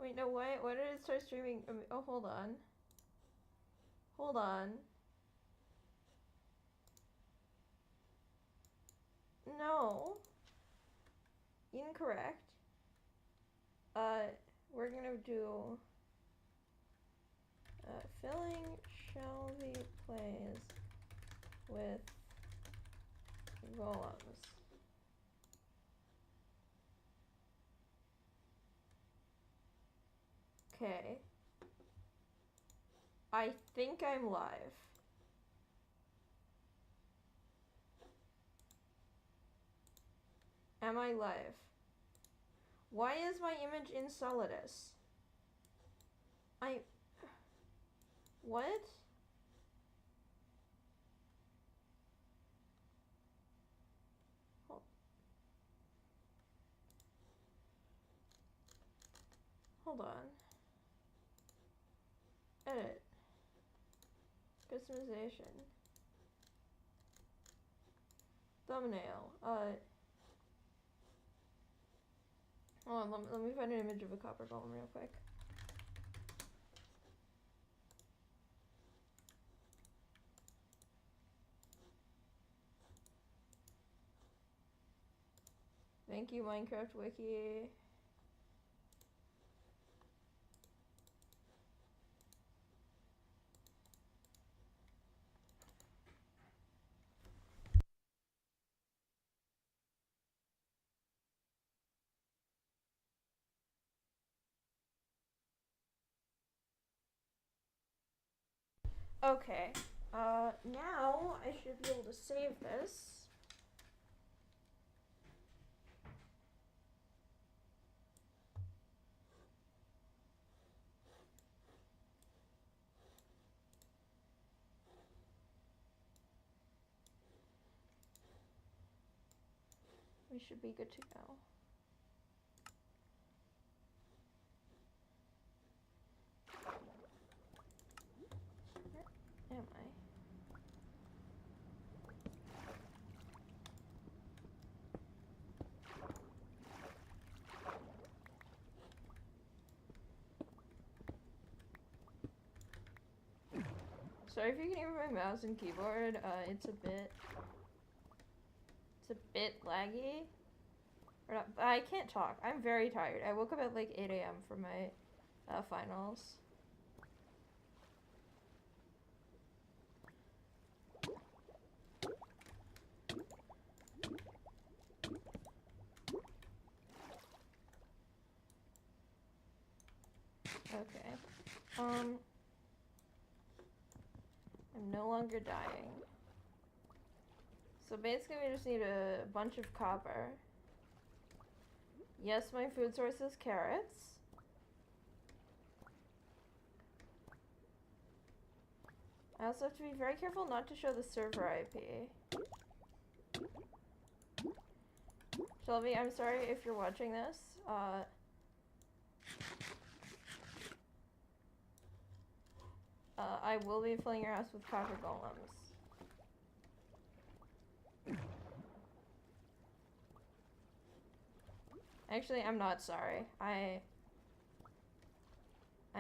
Wait, no, why did it start streaming? Oh, hold on. Hold on. No. Incorrect. We're gonna do filling Shelby plays with golems. Okay. I think I'm live. Am I live? Why is my image in Solidus? What? Hold on. Edit. Customization. Thumbnail. Hold on, let me find an image of a copper golem real quick. Thank you, Minecraft Wiki. Okay, now I should be able to save this. We should be good to go. Where am I? Sorry if you can hear my mouse and keyboard. It's a bit laggy. Or not, I can't talk. I'm very tired. I woke up at like 8 a.m. for my finals. Okay. I'm no longer dying. So basically we just need a bunch of copper. Yes, my food source is carrots. I also have to be very careful not to show the server IP. Shelby, I'm sorry if you're watching this. I will be filling your house with copper golems. Actually, I'm not sorry. I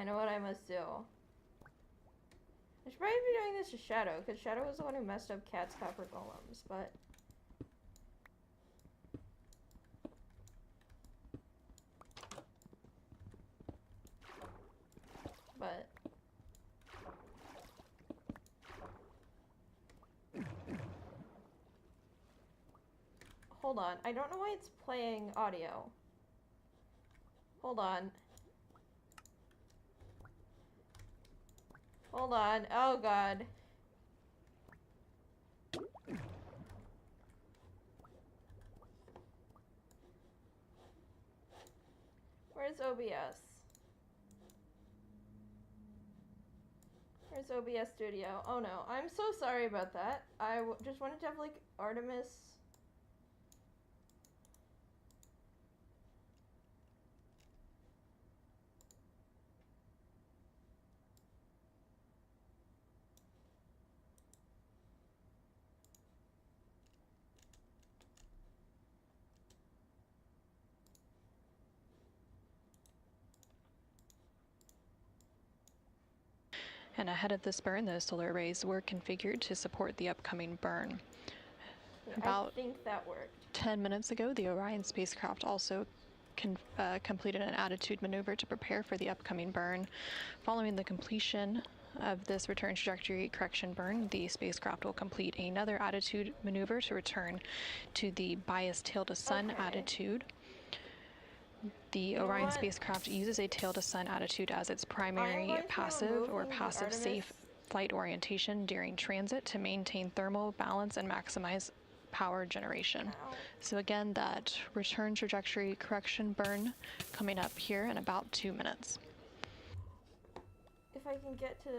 know what I must do. I should probably be doing this to Shadow, because Shadow was the one who messed up Cat's copper golems, but... Hold on. I don't know why it's playing audio. Hold on. Hold on. Oh, God. Where's OBS? Where's OBS Studio? Oh, no. I'm so sorry about that. I just wanted to have, like, Artemis... And ahead of this burn, the solar arrays were configured to support the upcoming burn. About I think that worked. 10 minutes ago, the Orion spacecraft also completed an attitude maneuver to prepare for the upcoming burn. Following the completion of this return trajectory correction burn, the spacecraft will complete another attitude maneuver to return to the bias tail to sun attitude. The Orion spacecraft uses a tail to sun attitude as its primary passive or passive safe flight orientation during transit to maintain thermal balance and maximize power generation. So again, that return trajectory correction burn coming up here in about 2 minutes. If I can get to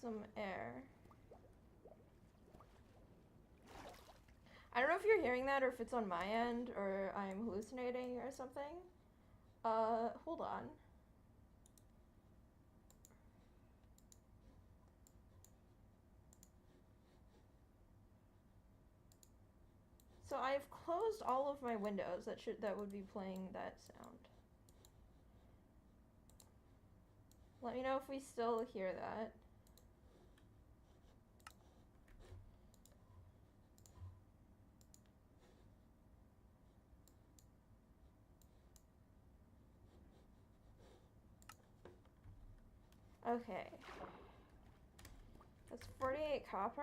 some air. I don't know if you're hearing that or if it's on my end or I'm hallucinating or something. Hold on. So I've closed all of my windows that would be playing that sound. Let me know if we still hear that. Okay. That's 48 copper.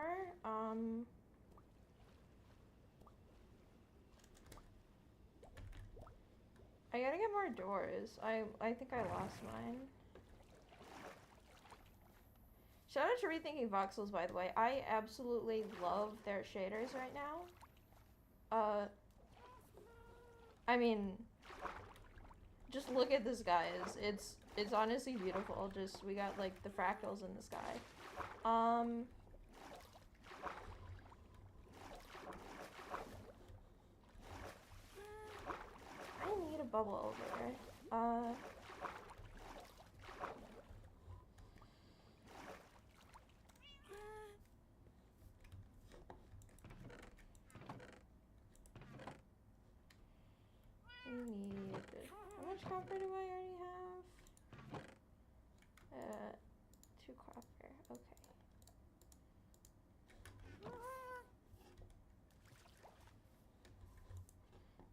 I gotta get more doors. I think I lost mine. Shout out to Rethinking Voxels, by the way. I absolutely love their shaders right now. I mean, just look at this, guys. It's honestly beautiful. Just, we got, like, the fractals in the sky. I need a bubble over there. We need... How much copper do I already have? 2 copper. Okay.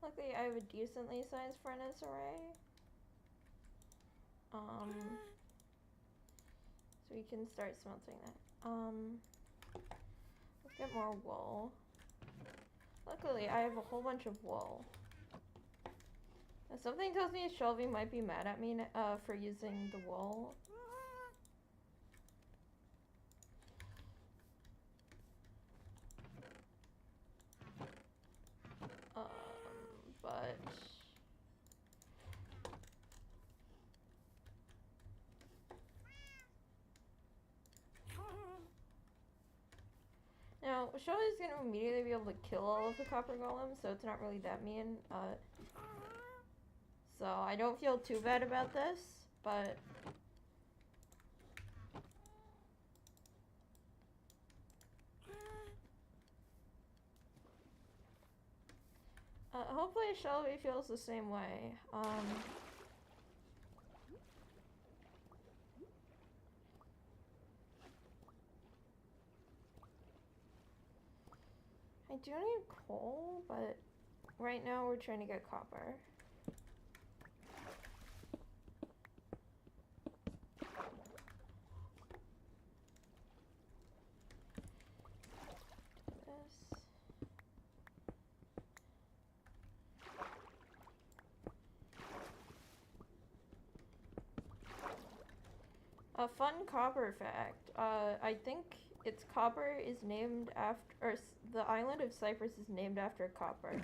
Luckily, I have a decently sized furnace array. So we can start smelting that. Let's get more wool. Luckily, I have a whole bunch of wool. Something tells me Shelby might be mad at me for using the wool. But... Now, Shelby's gonna immediately be able to kill all of the copper golems, so it's not really that mean. So I don't feel too bad about this, but... hopefully Shelby feels the same way. I do need coal, but right now we're trying to get copper. A fun copper fact. I think its copper is named after, or the island of Cyprus is named after copper.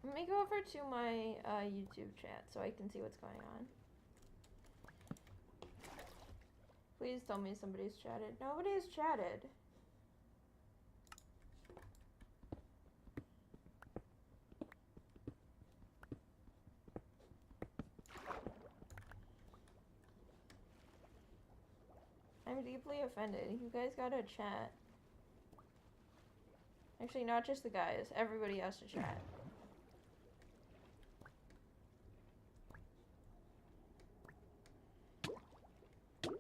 Let me go over to my YouTube chat so I can see what's going on. Please tell me somebody's chatted. Nobody's chatted. I'm deeply offended. You guys gotta chat. Actually, not just the guys. Everybody has to chat. Is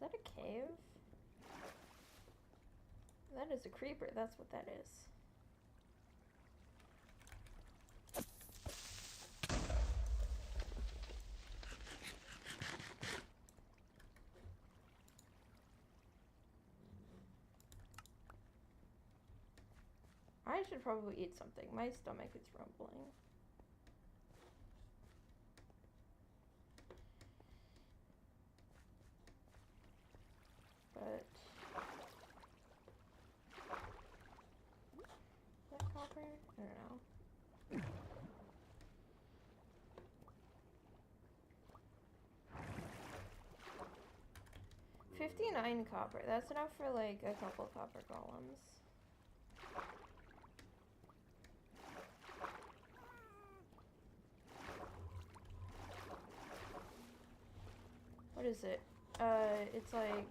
that a cave? That is a creeper. That's what that is. I should probably eat something. My stomach is rumbling. But is that copper? I don't know. $59 copper. That's enough for like a couple copper golems. What is it? It's like...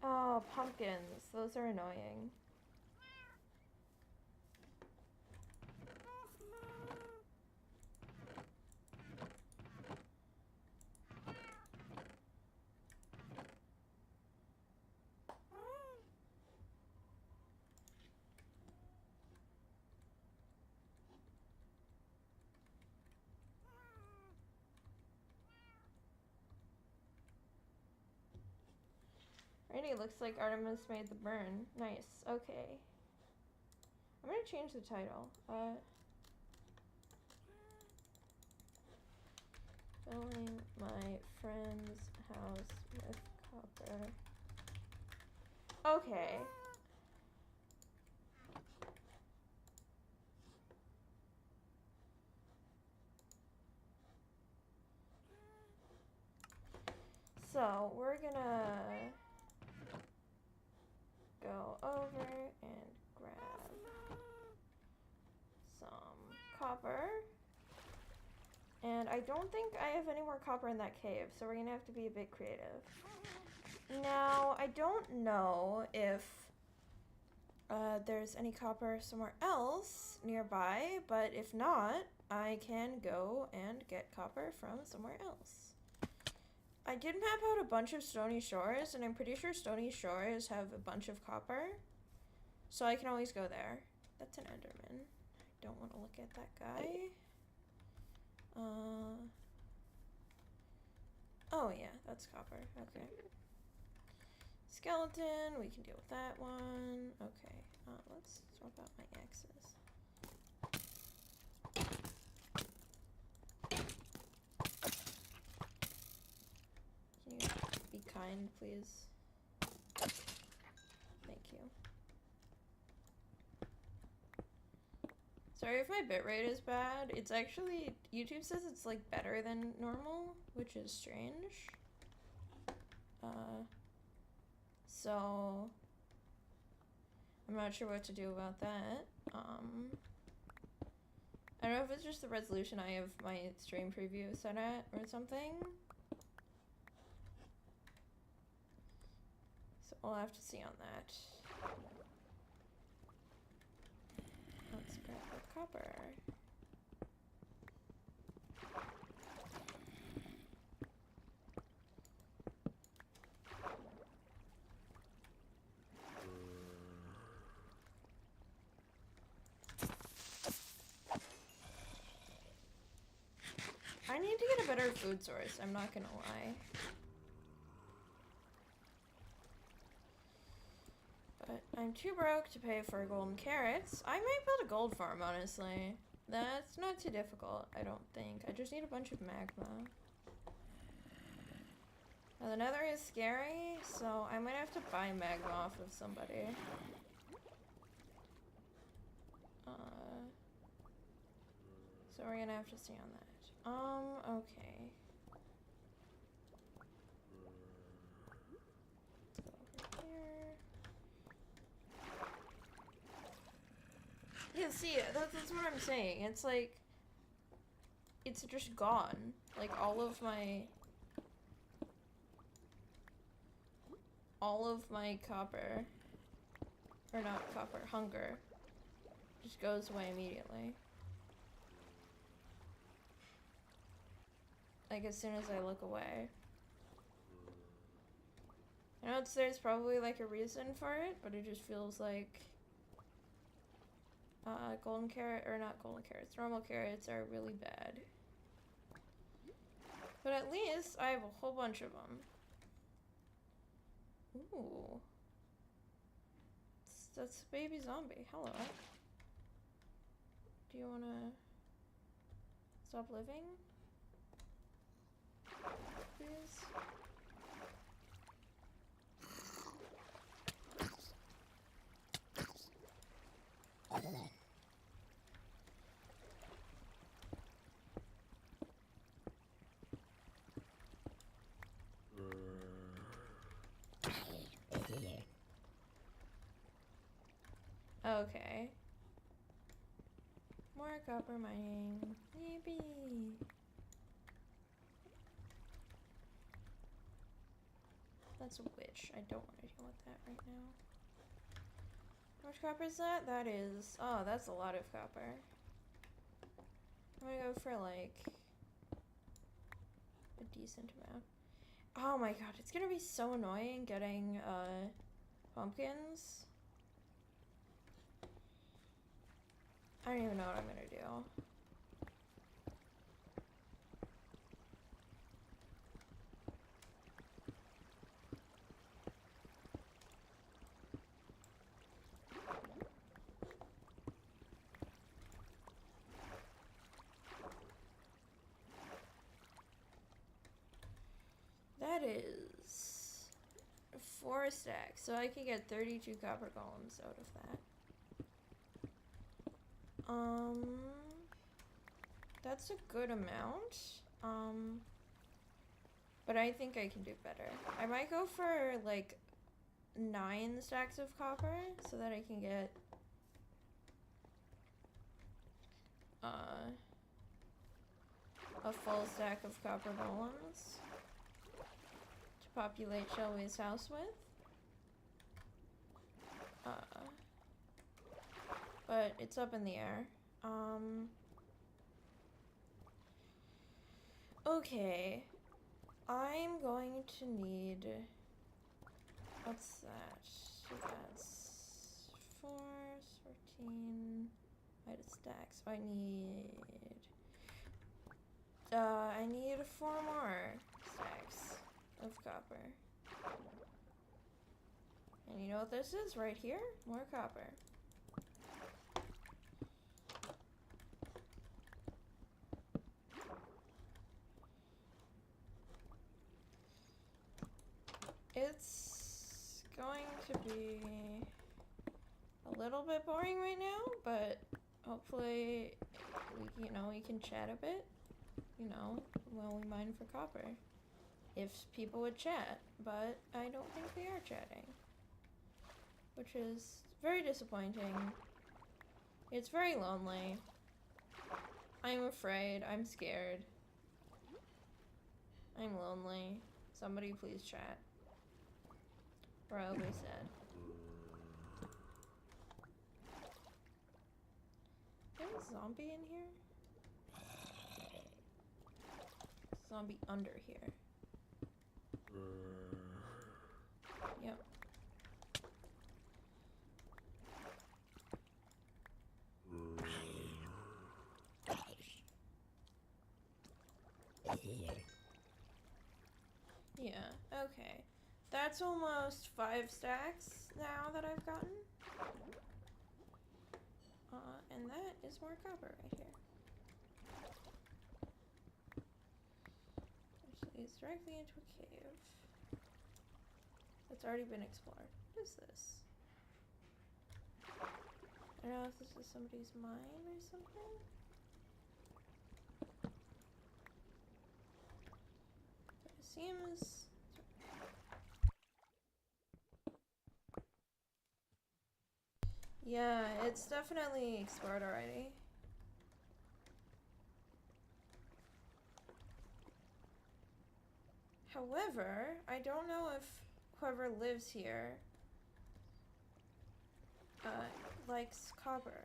Oh, pumpkins. Those are annoying. Alrighty, looks like Artemis made the burn. Nice. Okay. I'm gonna change the title. Filling my friend's house with copper. Okay. So, we're gonna go over and grab some copper. And I don't think I have any more copper in that cave, so we're gonna have to be a bit creative. Now, I don't know if there's any copper somewhere else nearby, but if not, I can go and get copper from somewhere else. I did map out a bunch of Stony Shores, and I'm pretty sure Stony Shores have a bunch of copper, so I can always go there. That's an Enderman. I don't want to look at that guy. Oh yeah, that's copper. Okay. Skeleton, we can deal with that one. Okay, let's swap out my axes. Can you be kind, please? Thank you. Sorry if my bitrate is bad. It's actually, YouTube says it's like better than normal, which is strange. So I'm not sure what to do about that. I don't know if it's just the resolution I have my stream preview set at or something. So we'll have to see on that. Let's grab the copper. I need to get a better food source, I'm not gonna lie. But I'm too broke to pay for golden carrots. I might build a gold farm, honestly. That's not too difficult, I don't think. I just need a bunch of magma. Now, the nether is scary, so I might have to buy magma off of somebody. So we're gonna have to see on that. Okay. Let's go over here. Yeah, see, that's what I'm saying. It's like, it's just gone. Like, all of my copper, or not copper, hunger, just goes away immediately. Like, as soon as I look away. I know there's probably, like, a reason for it, but it just feels like, golden carrot, or not golden carrots, normal carrots are really bad. But at least I have a whole bunch of them. Ooh. That's baby zombie. Hello. Do you wanna stop living? Please? Okay. More copper mining. Yippee! That's a witch. I don't want to deal with that right now. How much copper is that? That is... Oh, that's a lot of copper. I'm gonna go for, like, a decent amount. Oh my god, it's gonna be so annoying getting, pumpkins. I don't even know what I'm gonna do. That is 4 stacks, so I can get 32 copper golems out of that. That's a good amount. But I think I can do better. I might go for like 9 stacks of copper so that I can get a full stack of copper golems to populate Shelby's house with. But it's up in the air. Okay. I'm going to need... What's that? So that's 4, 14... I had a stack, so I need 4 more stacks of copper. And you know what this is? Right here? More copper. It's going to be a little bit boring right now, but hopefully, we can chat a bit, while we mine for copper. If people would chat, but I don't think they are chatting. Which is very disappointing. It's very lonely. I'm afraid. I'm scared. I'm lonely. Somebody please chat. Or I'll be sad. There's a zombie in here? Zombie under here. Yep. Yeah, okay. That's almost 5 stacks now that I've gotten. And that is more copper right here. Which leads directly into a cave. That's already been explored. What is this? I don't know if this is somebody's mine or something. But it seems... Yeah, it's definitely explored already. However, I don't know if whoever lives here likes copper.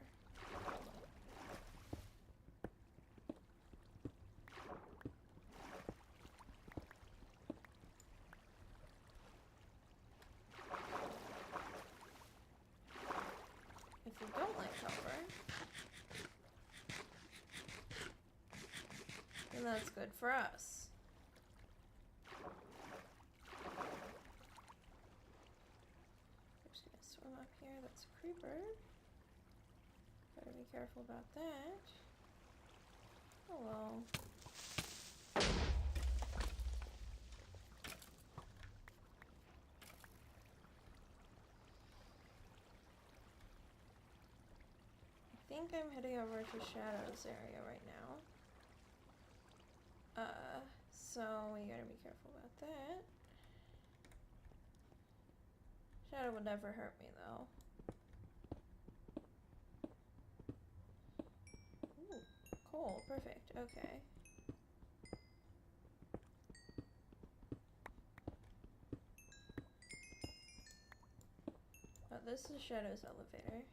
If you don't like copper, then that's good for us. I'm just gonna swim up here. That's a creeper. Gotta be careful about that. Oh well. I think I'm heading over to Shadow's area right now. So we gotta be careful about that. Shadow would never hurt me though. Ooh, coal, perfect, okay. Oh, this is Shadow's elevator.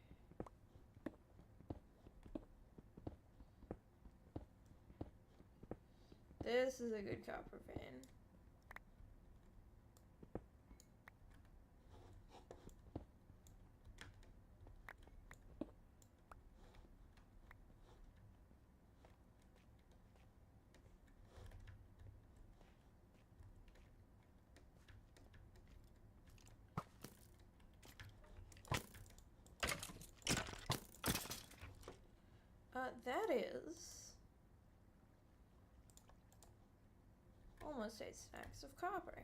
This is a good copper vein. That is almost 8 stacks of copper.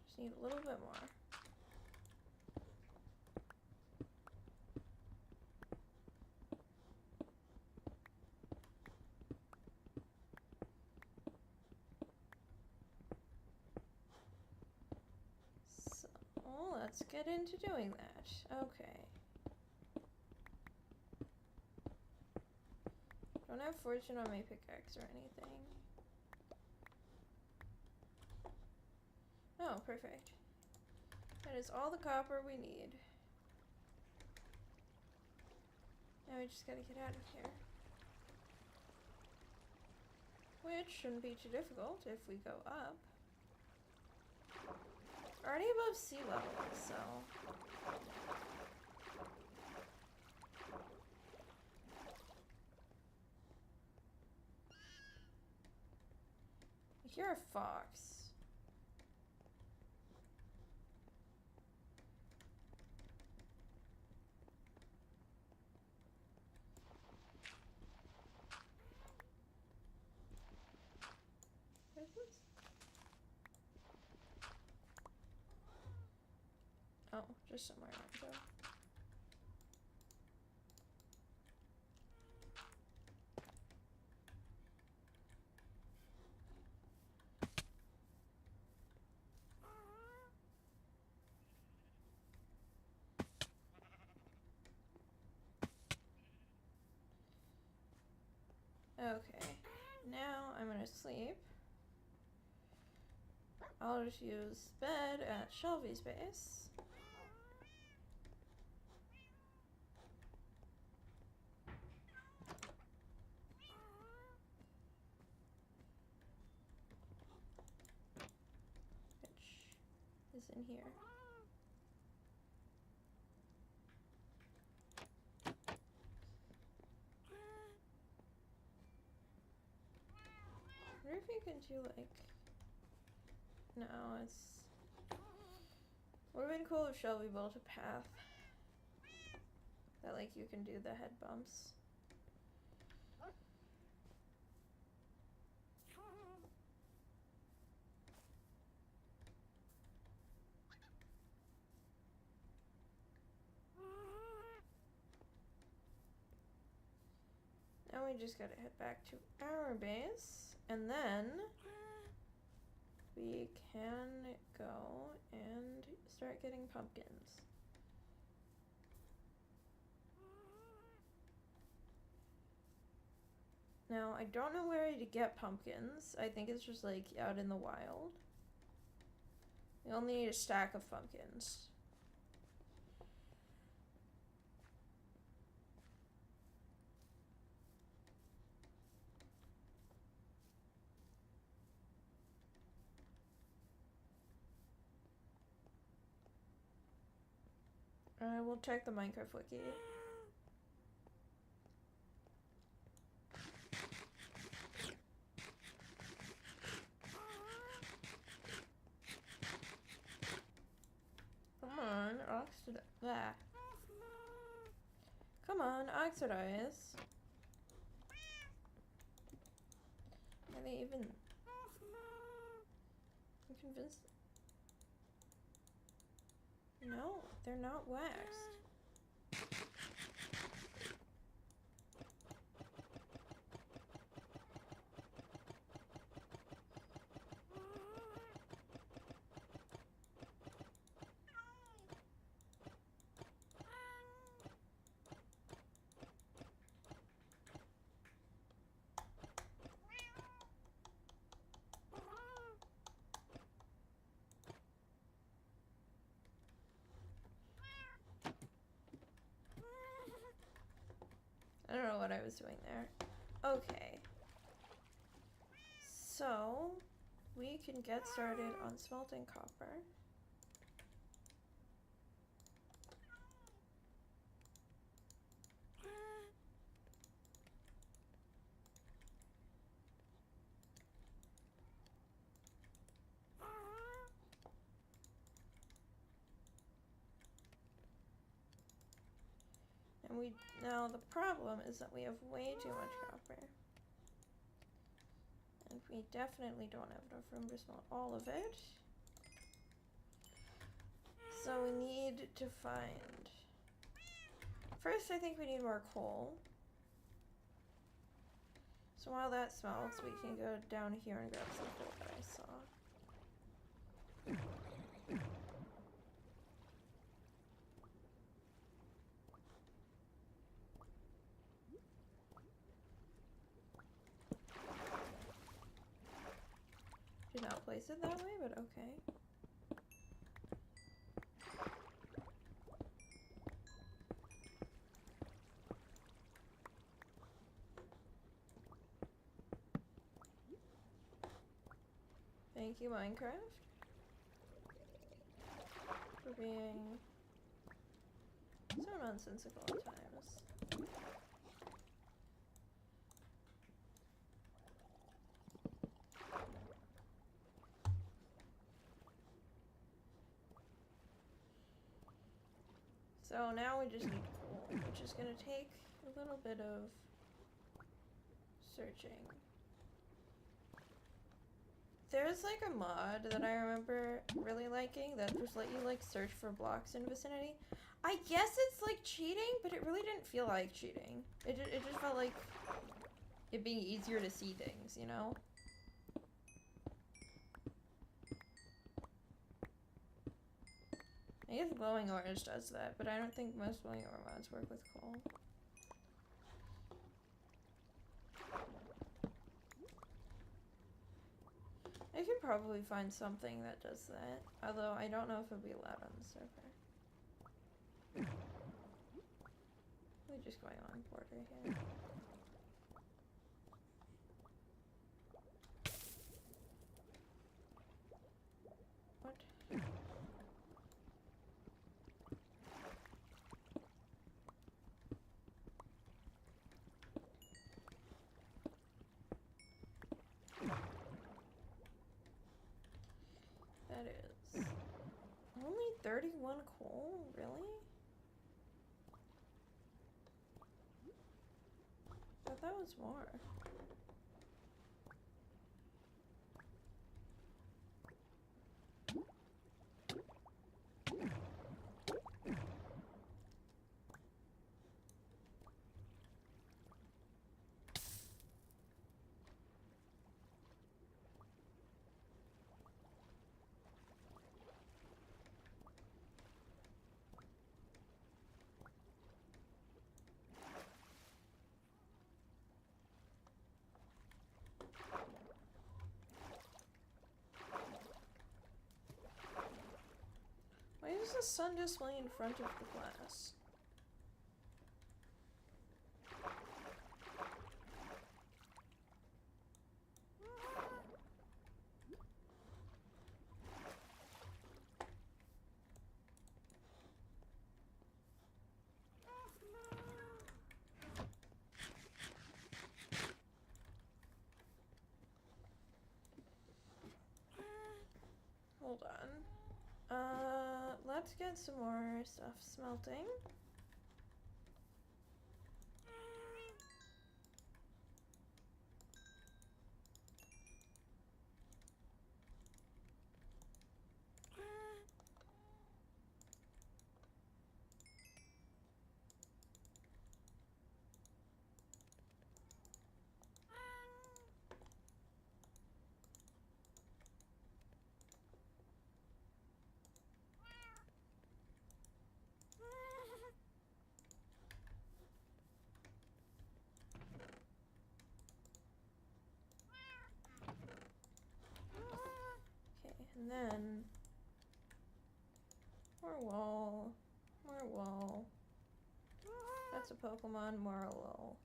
Just need a little bit more. So, let's get into doing that. Okay. Don't have fortune on my pickaxe or anything. Oh, perfect. That is all the copper we need. Now we just gotta get out of here. Which shouldn't be too difficult if we go up. Already above sea level, so... You're a fox. What is this? Oh, just somewhere random. Okay, now I'm gonna sleep. I'll just use bed at Shelby's base. Which is in here. I wonder if you can do like... No, it's... Would've been cool if Shelby built a path. That like you can do the head bumps. Now we just gotta head back to our base, and then we can go and start getting pumpkins. Now, I don't know where to get pumpkins. I think it's just, like, out in the wild. We only need a stack of pumpkins. We'll check the Minecraft wiki. Come on, oxidize. Ah. Come on, oxidize. Are they even... I'm convinced... No, they're not waxed. I don't know what I was doing there. Okay. So, we can get started on smelting copper. And now the problem is that we have way too much copper. And we definitely don't have enough room to smelt all of it. So we need to find... First, I think we need more coal. So while that smelts, we can go down here and grab some coal that I saw. Did not place it that way, but okay. Thank you, Minecraft, for being so nonsensical at times. So now we just need coal, which is going to take a little bit of searching. There's like a mod that I remember really liking that just let you like search for blocks in vicinity. I guess it's like cheating, but it really didn't feel like cheating. It just felt like it being easier to see things, you know? I guess glowing orange does that, but I don't think most glowing orange mods work with coal. I could probably find something that does that, although I don't know if it'll be allowed on the server. We're just going on border here. What? That is only 31 coal? Really? I thought that was more. a sun display in front of the glass? Hold on. Let's get some more stuff smelting. And then more wool, more wool. That's a Pokemon, more wool.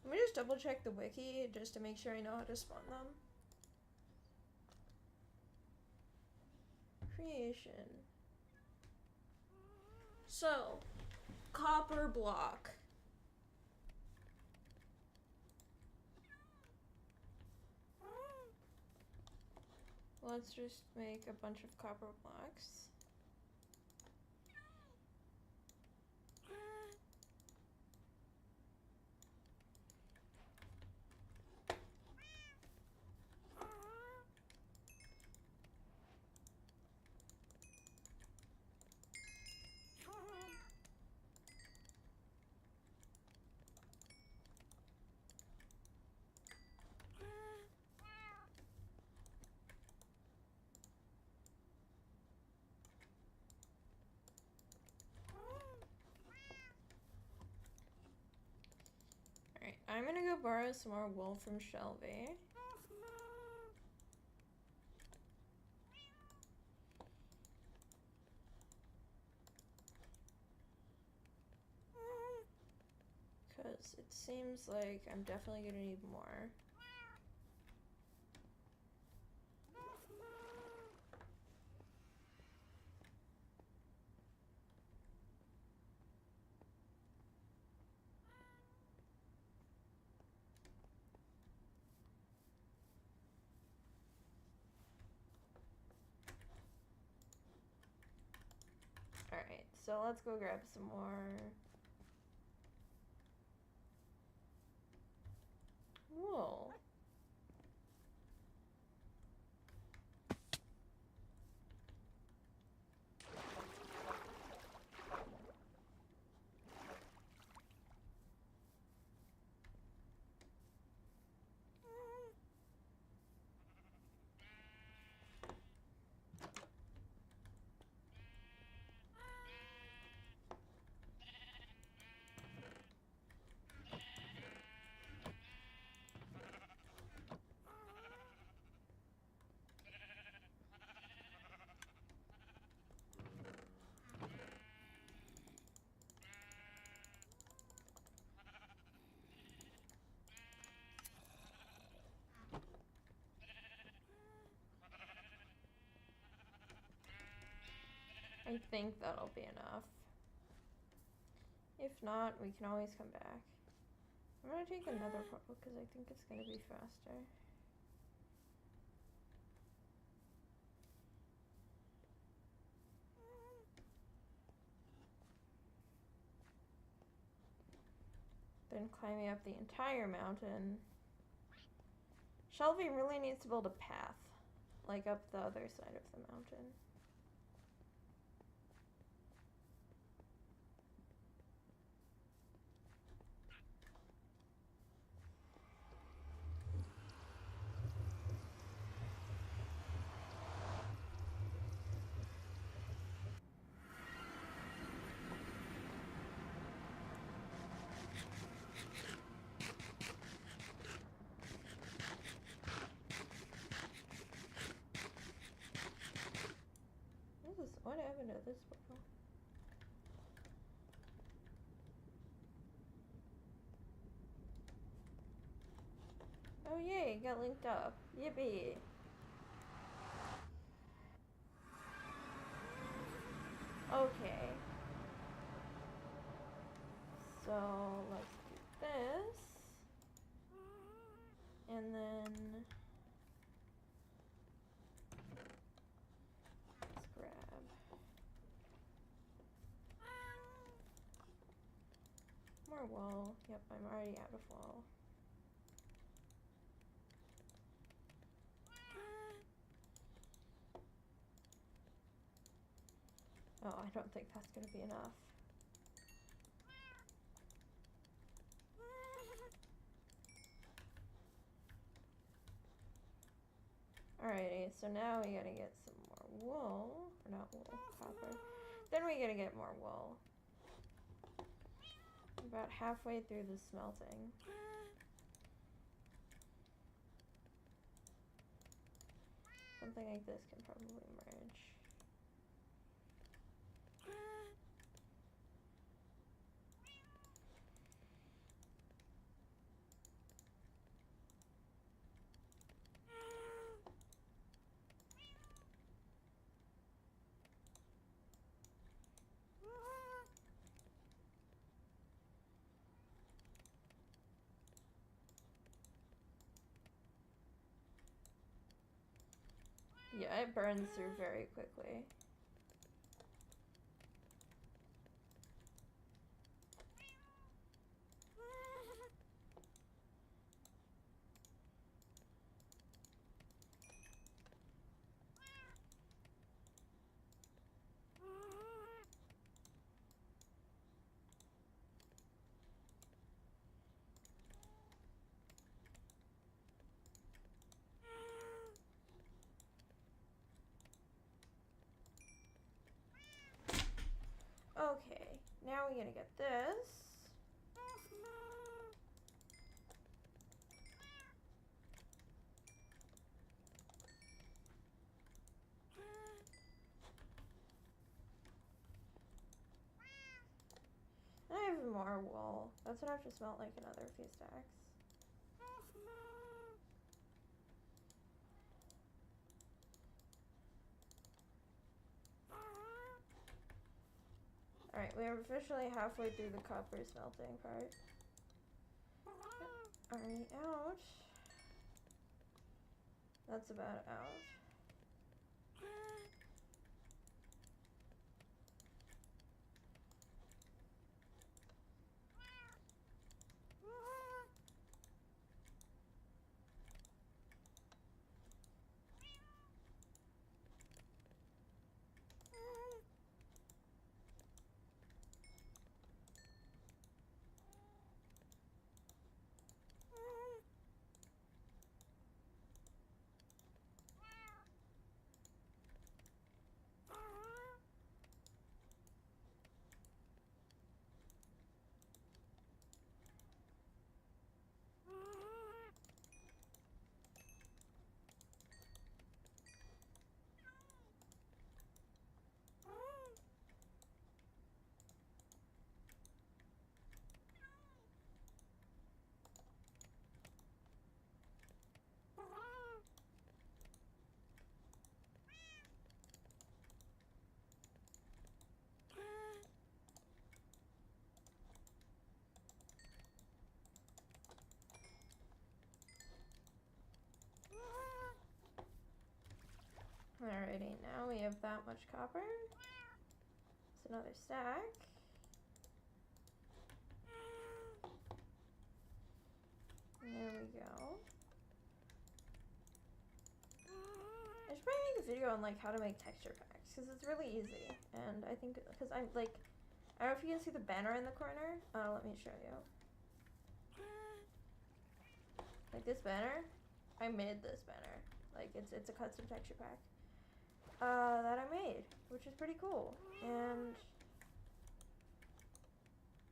Let me just double check the wiki just to make sure I know how to spawn them. Creation. So, copper block. Let's just make a bunch of copper blocks. Alright, I'm gonna go borrow some more wool from Shelby. Because it seems like I'm definitely gonna need more. Alright, so let's go grab some more wool. I think that'll be enough. If not, we can always come back. I'm gonna take another purple because I think it's gonna be faster. mountain, climbing up the entire mountain. Shelby really needs to build a path, like up the other side of the mountain. What happened to this portal? Oh yay, got linked up. Yippee! Okay. So let's do this. And then let's grab more wool. Yep, I'm already out of wool. Oh, I don't think that's gonna be enough. Alrighty, so now we gotta get some more wool. Or not wool, copper. Then we gotta get more wool. About halfway through the smelting. Something like this can probably merge. Yeah, it burns through very quickly. Okay, now we gotta get this. I have more wool. That's gonna have to smelt like another few stacks. Alright, we are officially halfway through the copper smelting part. Are we out? That's about out. Alrighty, now we have that much copper. It's another stack. There we go. I should probably make a video on like how to make texture packs because it's really easy, and I think because I'm like, I don't know if you can see the banner in the corner. Let me show you. Like this banner, I made this banner. Like it's a custom texture pack that I made, which is pretty cool, and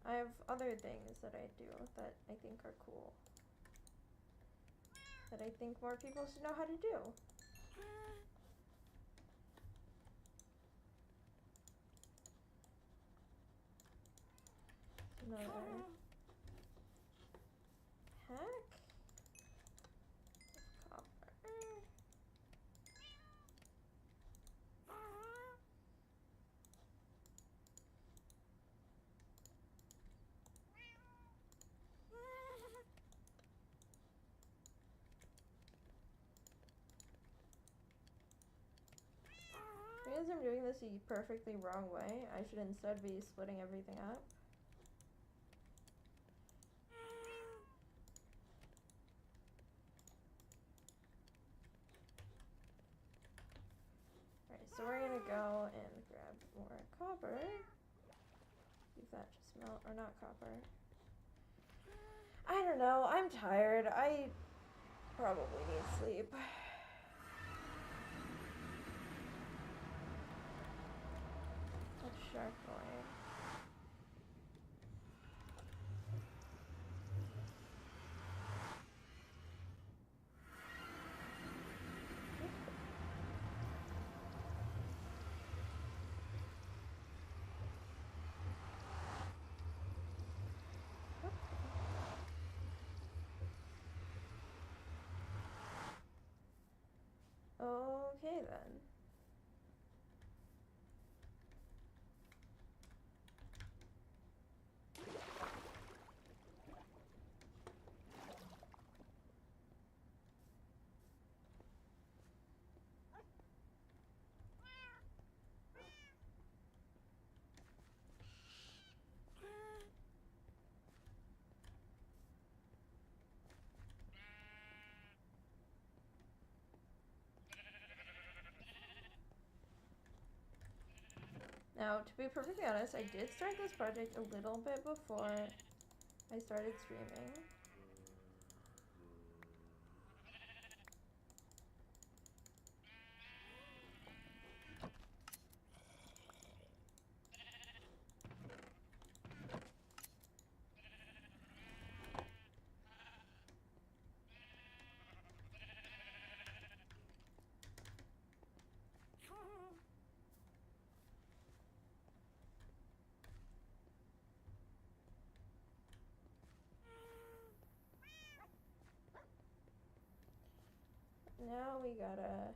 I have other things that I do that I think are cool, that I think more people should know how to do. Another pack of copper. Because I'm doing this the perfectly wrong way, I should instead be splitting everything up. Alright, so we're gonna go and grab more copper. See if that just melt, or not copper. I don't know, I'm tired. I probably need sleep. That's shark boy. Okay then. Now, to be perfectly honest, I did start this project a little bit before I started streaming. Now we gotta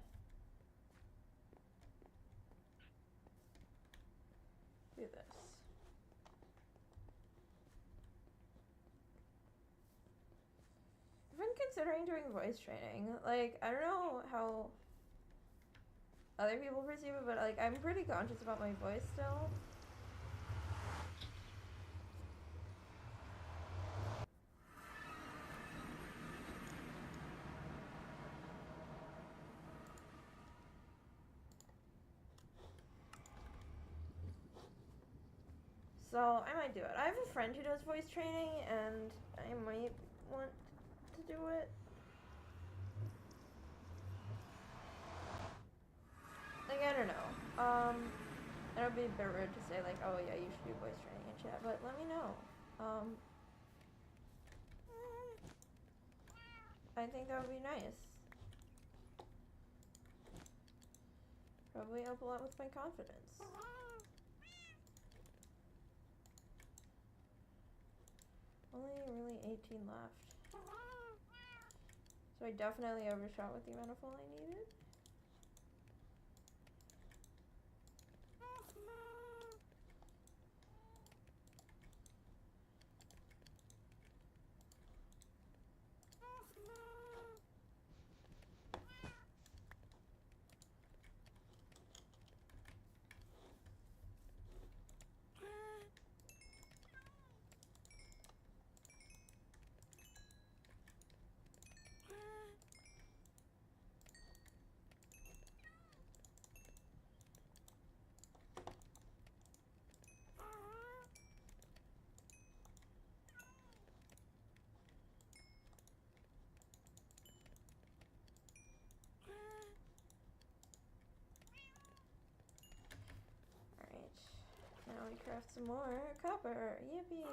do this. I've been considering doing voice training. Like, I don't know how other people perceive it, but like, I'm pretty conscious about my voice still. So I might do it. I have a friend who does voice training, and I might want to do it. Like, I don't know. It would be a bit rude to say like, oh yeah, you should do voice training and chat, but let me know. I think that would be nice. Probably help a lot with my confidence. Only really 18 left. So I definitely overshot with the amount of full I needed. craft some more copper. Yippee!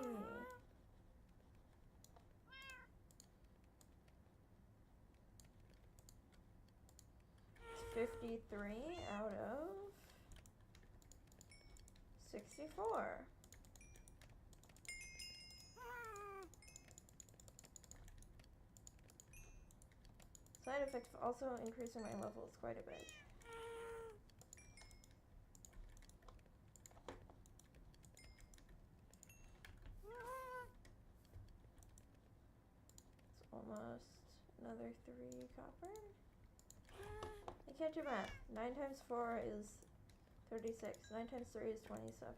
It's 53 out of 64. Side effect of also increasing my levels quite a bit. It's almost another 3 copper. I can't do math. 9 times 4 is 36. 9 times 3 is 27.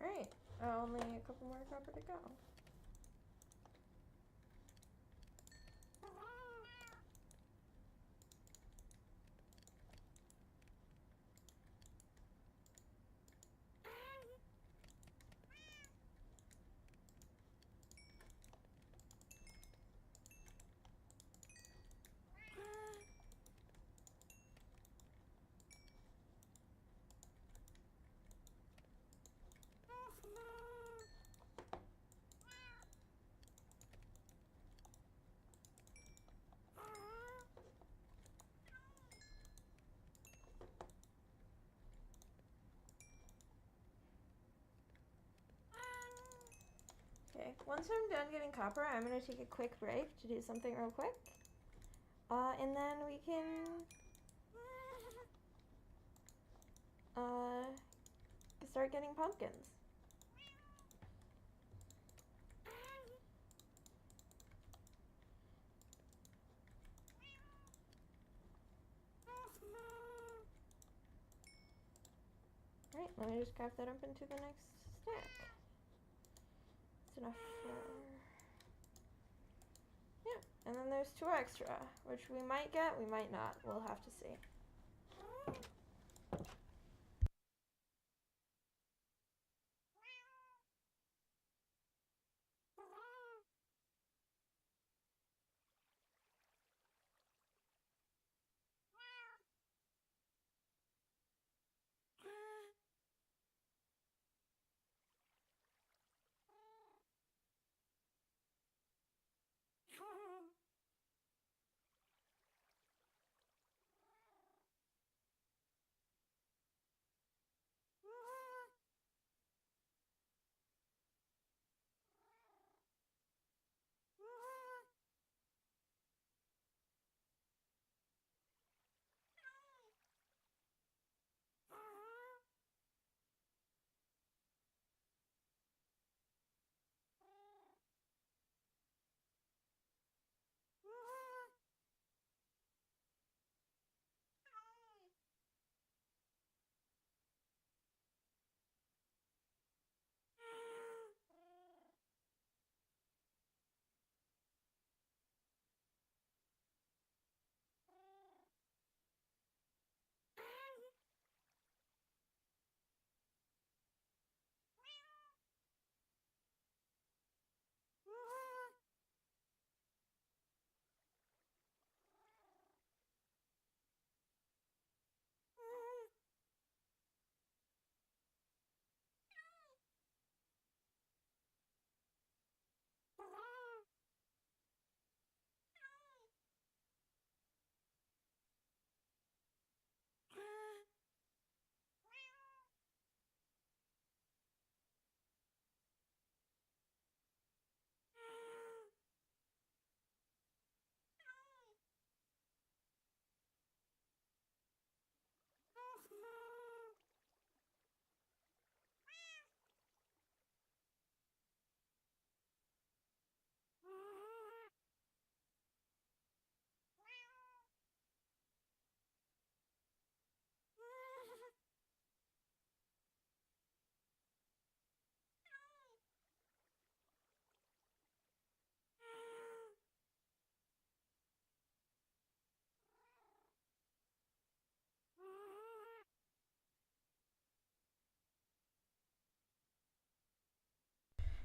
Alright, only a couple more copper to go. Okay, once I'm done getting copper, I'm going to take a quick break to do something real quick. And then we can start getting pumpkins. Alright, let me just craft that up into the next stack. That's enough for... Yeah, and then there's 2 extra, which we might get, we might not. We'll have to see.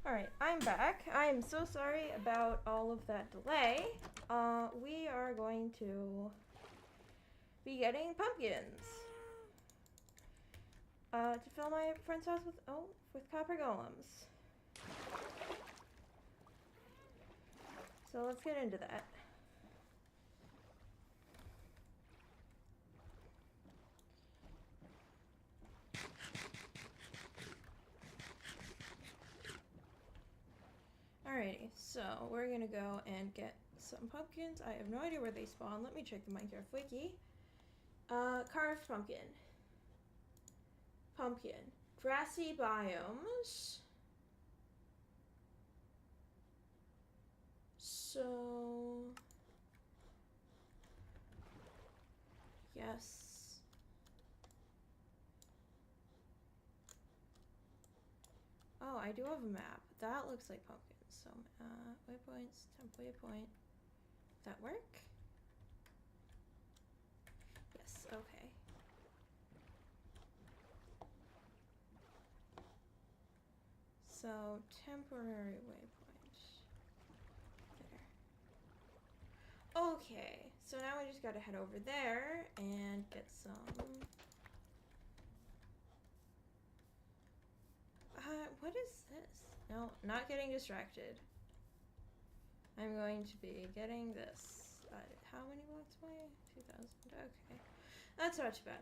Alright, I'm back. I am so sorry about all of that delay. We are going to be getting pumpkins. To fill my friend's house with copper golems. So let's get into that. Alrighty, so we're gonna go and get some pumpkins. I have no idea where they spawn. Let me check the Minecraft wiki. Carved pumpkin. Pumpkin. Grassy biomes. So... yes. Oh, I do have a map. That looks like pumpkins. So, waypoints, temp waypoint. That work? Yes, okay. So, temporary waypoint. There. Okay, so now we just gotta head over there and get some... what is this? No, not getting distracted. I'm going to be getting this. How many blocks away? 2,000. Okay. That's not too bad.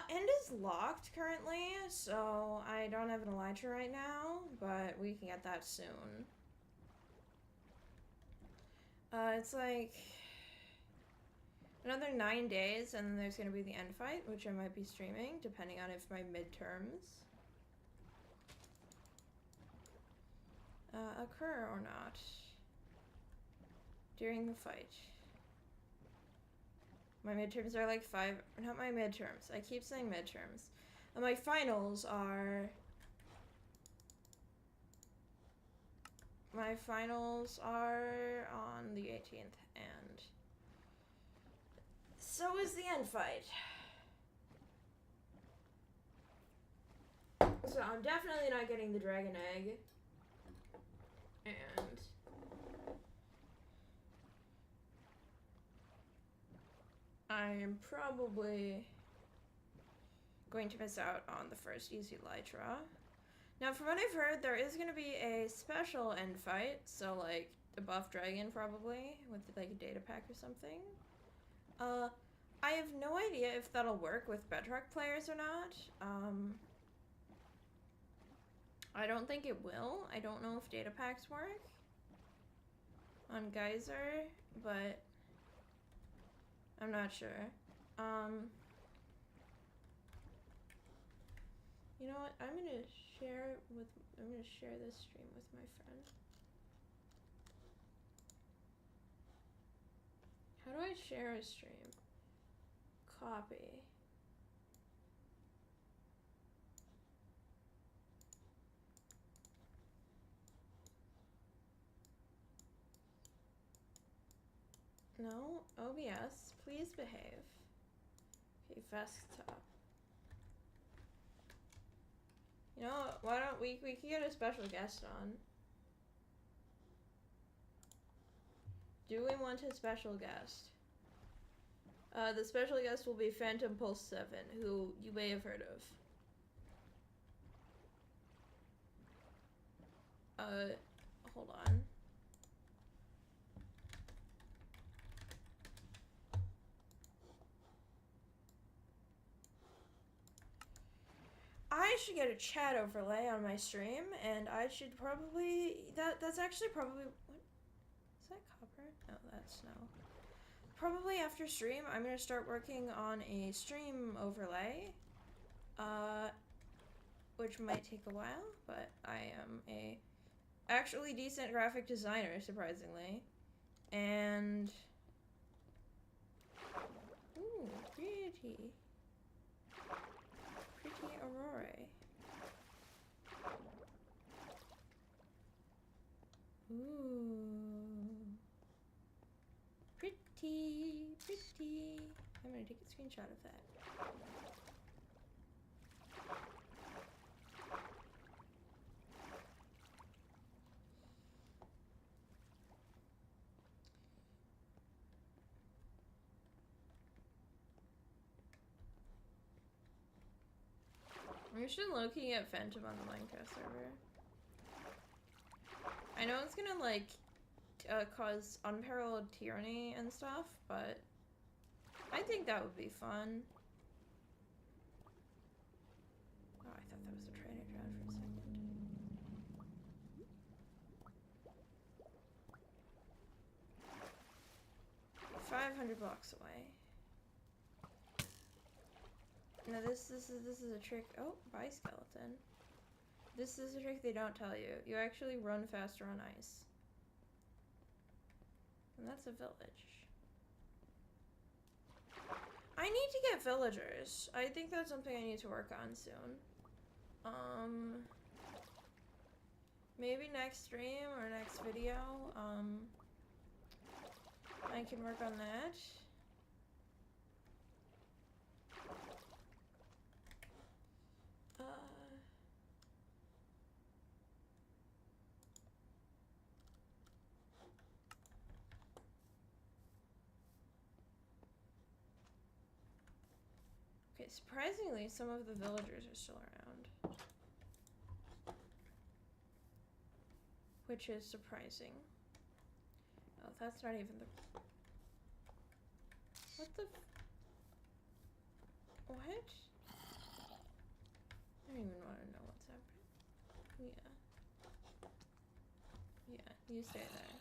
End is locked currently, so I don't have an elytra right now, but we can get that soon. It's like another 9 days, and then there's gonna be the end fight, which I might be streaming, depending on if my midterms occur or not during the fight. My midterms are like not my midterms. I keep saying midterms. And my finals are... my finals are on the 18th, and so is the end fight. So I'm definitely not getting the dragon egg. And I am probably going to miss out on the first easy elytra. Now, from what I've heard, there is going to be a special end fight, so like a buff dragon probably, with like a data pack or something. I have no idea if that'll work with Bedrock players or not. I don't think it will. I don't know if data packs work on Geyser, but I'm not sure. You know what? I'm gonna share this stream with my friend. How do I share a stream? Copy. No, OBS, please behave. Okay, desktop. You know, why don't we can get a special guest on. Do we want a special guest? The special guest will be Phantom Pulse 7, who you may have heard of. Hold on. I should get a chat overlay on my stream, and I should probably... That's actually probably... What? Is that copper? No, that's snow. Probably after stream, I'm going to start working on a stream overlay. Which might take a while, but I am a actually decent graphic designer, surprisingly. And... ooh, pretty. Pretty aurora. Ooh. Pretty, pretty. I'm gonna take a screenshot of that. We should low-key get Phantom on the Minecraft server. I know it's gonna, like, cause unparalleled tyranny and stuff, but I think that would be fun. Oh, I thought that was a trainer drone for a second. 500 blocks away. Now this is a trick. Oh, bye skeleton. This is a trick they don't tell you. You actually run faster on ice. And that's a village. I need to get villagers. I think that's something I need to work on soon. Maybe next stream or next video, I can work on that. Okay, surprisingly, some of the villagers are still around. Which is surprising. Oh, that's not even the... What the... What? I don't even want to know what's happening. Yeah. Yeah, you stay there.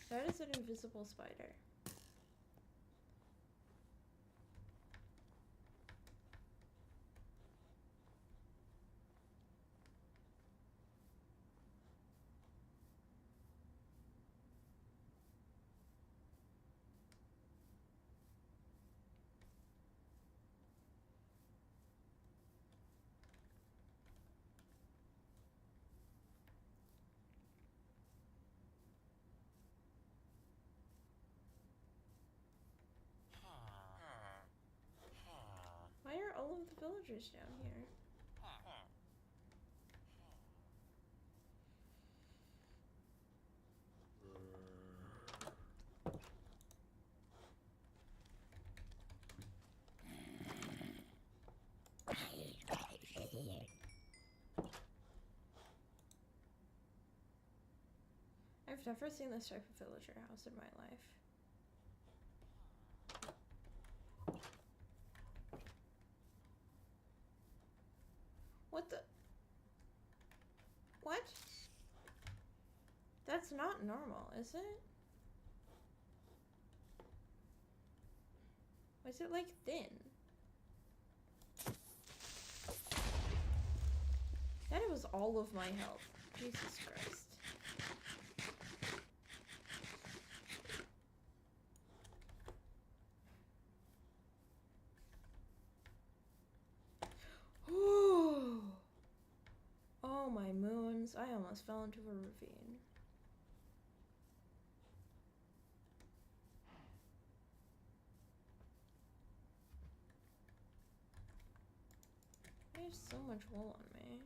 That is an invisible spider. Why are all of the villagers down here? I've never seen this type of villager house in my life. What the? What? That's not normal, is it? Why is it like thin? That was all of my health. Jesus Christ. Oh my moons, I almost fell into a ravine. There's so much wool on me.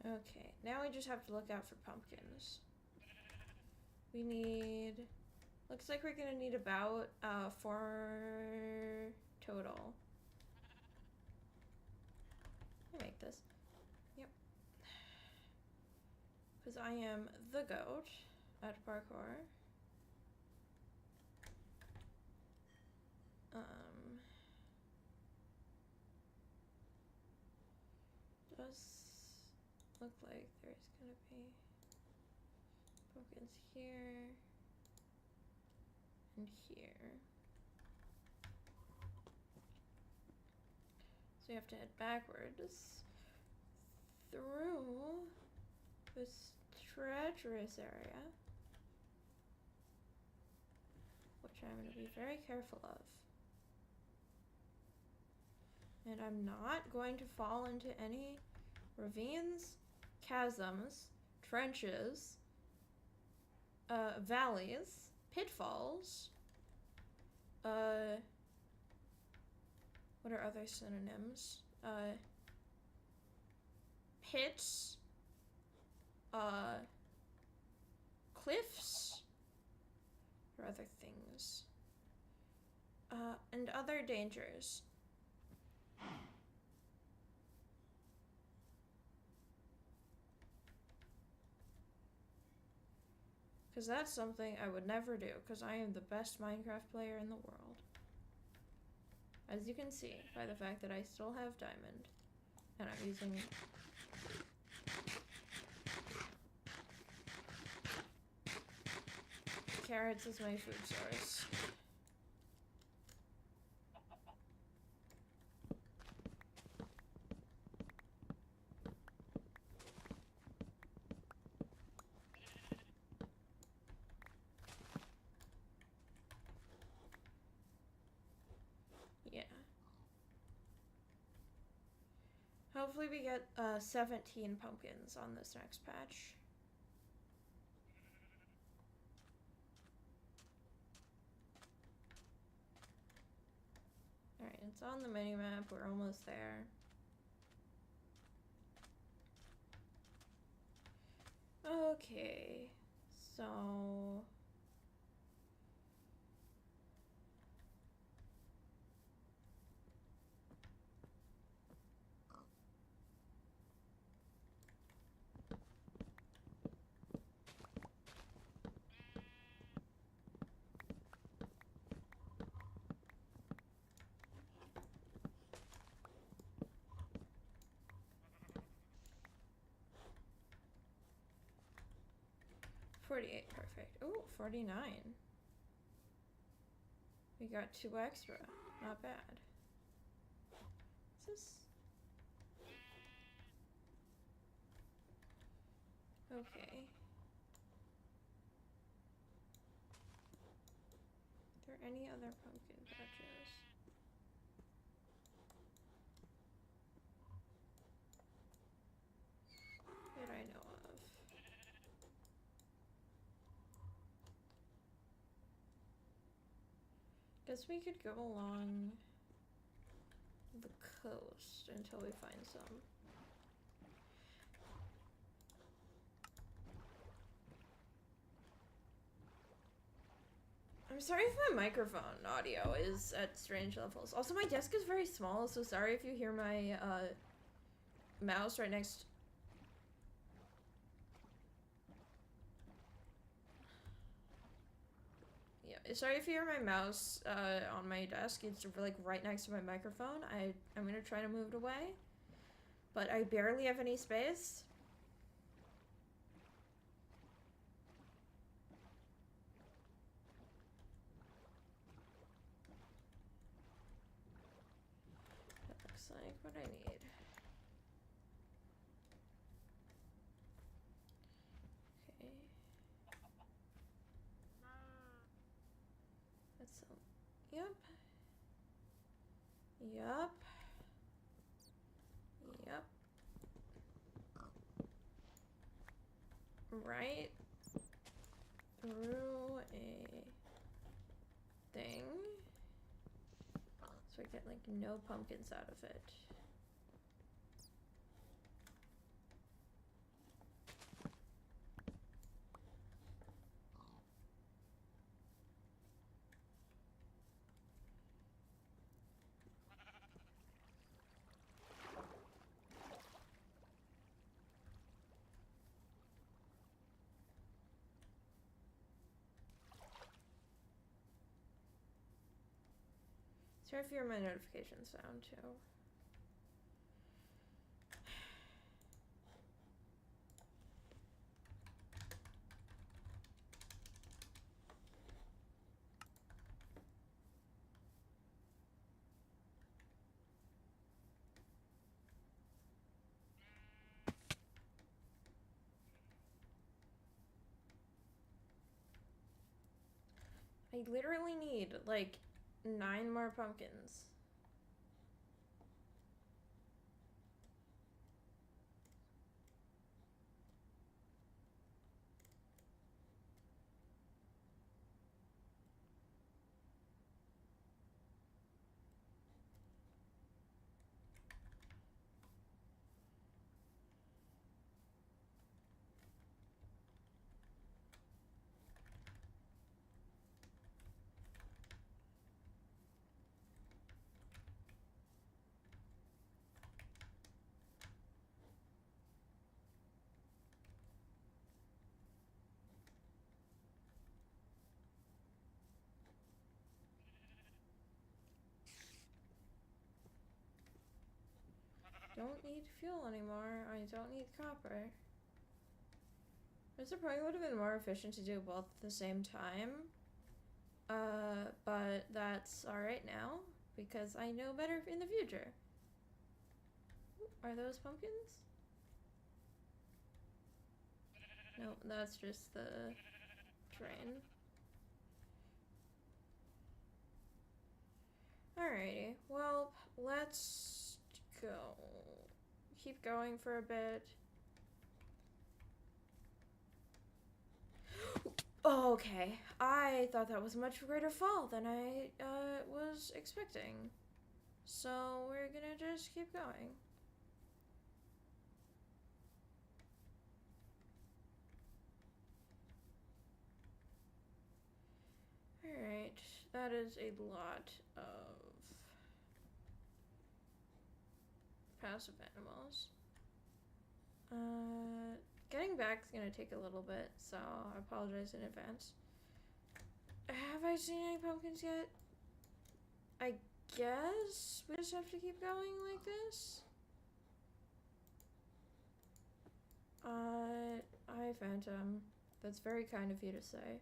Okay, now we just have to look out for pumpkins. We need... Looks like we're gonna need about 4 total. Let me make this. Yep. Because I am the goat at parkour. Does look like there's gonna be pumpkins here and here. So you have to head backwards through this treacherous area, which I'm going to be very careful of. And I'm not going to fall into any ravines, chasms, trenches, valleys, pitfalls. What are other synonyms? Pits, cliffs, or other things, and other dangers. Because that's something I would never do, because I am the best Minecraft player in the world. As you can see by the fact that I still have diamond, and I'm using carrots as my food source. Yeah. Hopefully we get 17 pumpkins on this next patch. Alright, it's on the minimap. We're almost there. Okay, so... $48, perfect. Ooh, 49. We got 2 extra. Not bad. Is this... Okay. Are there any other pumpkin patches? That I know of. Guess we could go along the coast until we find some. I'm sorry if my microphone audio is at strange levels. Also, my desk is very small, so sorry if you hear my mouse right next. Yeah, sorry if you hear my mouse on my desk. It's like right next to my microphone. I'm gonna try to move it away, but I barely have any space. That looks like what I need. Okay. That's some. Yep. Yep. Yep. Right through a thing. So I get like no pumpkins out of it. Sorry if you hear my notifications sound too. I literally need like 9 more pumpkins. don't need fuel anymore. I don't need copper. Mr. Point would have been more efficient to do both at the same time. But that's alright now, because I know better in the future. Are those pumpkins? No, that's just the train. Alrighty, well, let's go. Keep going for a bit. Oh, okay. I thought that was a much greater fall than I was expecting. So we're gonna just keep going. Alright, that is a lot of passive animals. Getting back is gonna take a little bit, so I apologize in advance. Have I seen any pumpkins yet? I guess we just have to keep going like this. Hi, Phantom. That's very kind of you to say.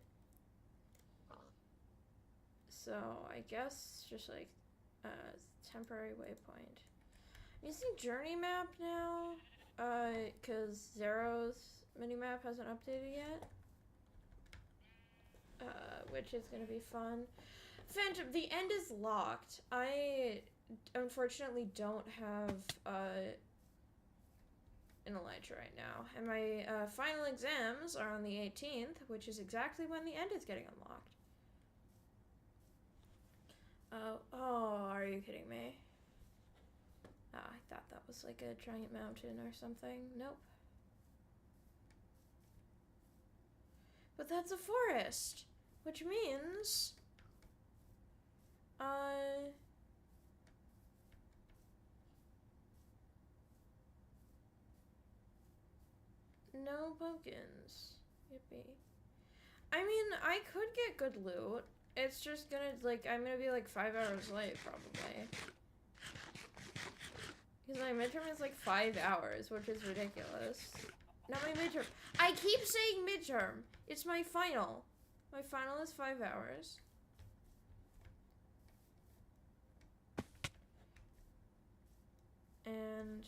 So, I guess just like temporary waypoint. I'm using journey map now, cause Zero's minimap hasn't updated yet. Which is gonna be fun. Phantom, the end is locked. I unfortunately don't have an Elytra right now, and my final exams are on the 18th, which is exactly when the end is getting unlocked. Oh, are you kidding me? Oh, I thought that was like a giant mountain or something. Nope. But that's a forest, which means, no pumpkins. Yippee. I mean, I could get good loot. It's just gonna, like, I'm gonna be like 5 hours late, probably. Because my midterm is like 5 hours, which is ridiculous. Not my midterm. I keep saying midterm. It's my final. My final is 5 hours. And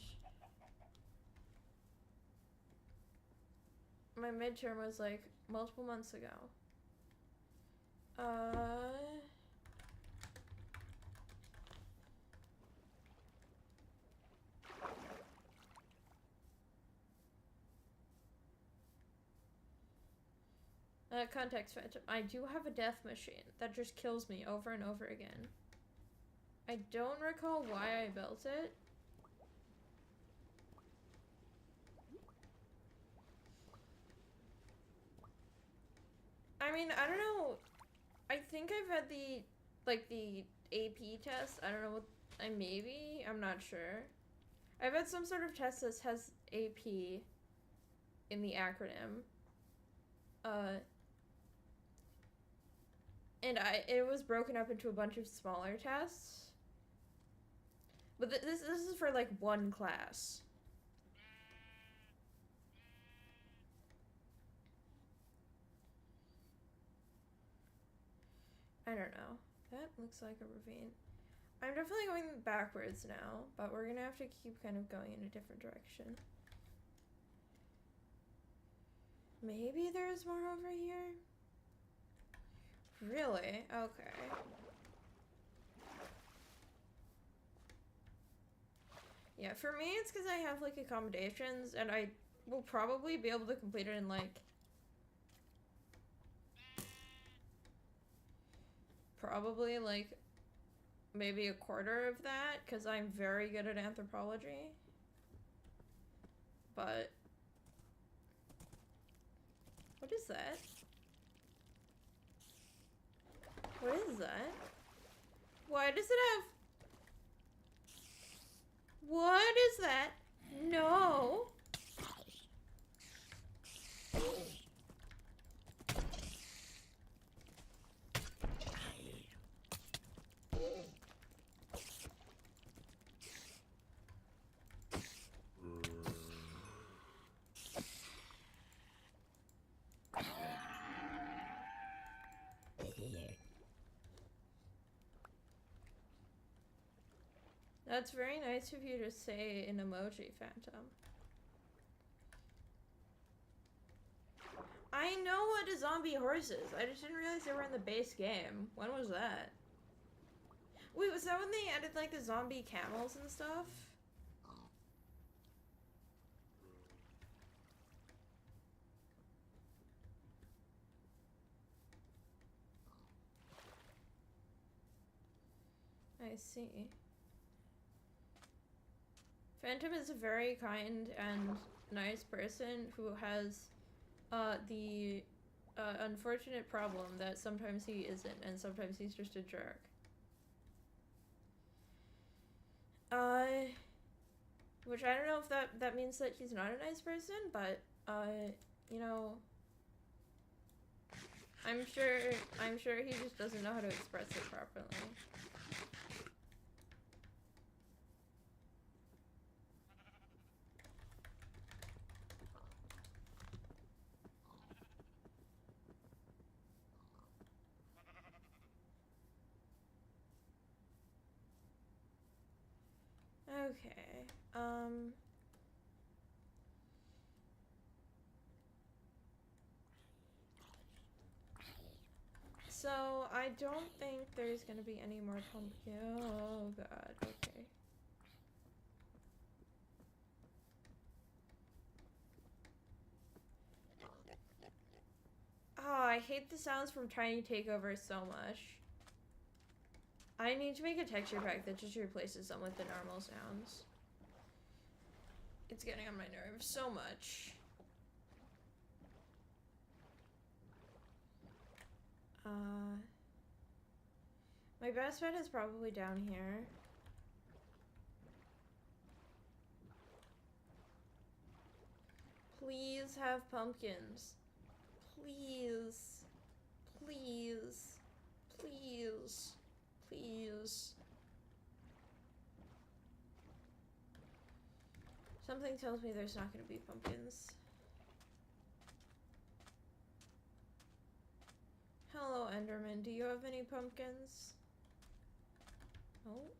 my midterm was like multiple months ago. Context Phantom. I do have a death machine that just kills me over and over again. I don't recall why I built it. I mean, I don't know. I think I've had the, like, the AP test. I don't know what, I'm not sure. I've had some sort of test that has AP in the acronym. And it was broken up into a bunch of smaller tests. But this is for, like, one class. I don't know. That looks like a ravine. I'm definitely going backwards now, but we're gonna have to keep kind of going in a different direction. Maybe there's more over here? Really? Okay. Yeah, for me it's because I have, like, accommodations, and I will probably be able to complete it in, like, probably, like, maybe a quarter of that, because I'm very good at anthropology. But what is that? What is that? Why does it have... What is that? No! That's very nice of you to say an emoji, Phantom. I know what a zombie horse is. I just didn't realize they were in the base game. When was that? Wait, was that when they added like the zombie camels and stuff? I see. Phantom is a very kind and nice person who has the unfortunate problem that sometimes he isn't, and sometimes he's just a jerk. Which I don't know if that means that he's not a nice person, but, you know, I'm sure he just doesn't know how to express it properly. Okay, so I don't think there's gonna be any more pumpkin. Oh god, okay. Oh, I hate the sounds from Tiny Takeover so much. I need to make a texture pack that just replaces them with the normal sounds. It's getting on my nerves so much. My best bet is probably down here. Please have pumpkins. Please. Please. Please. Please. Something tells me there's not gonna be pumpkins. Hello, Enderman. Do you have any pumpkins? Oh.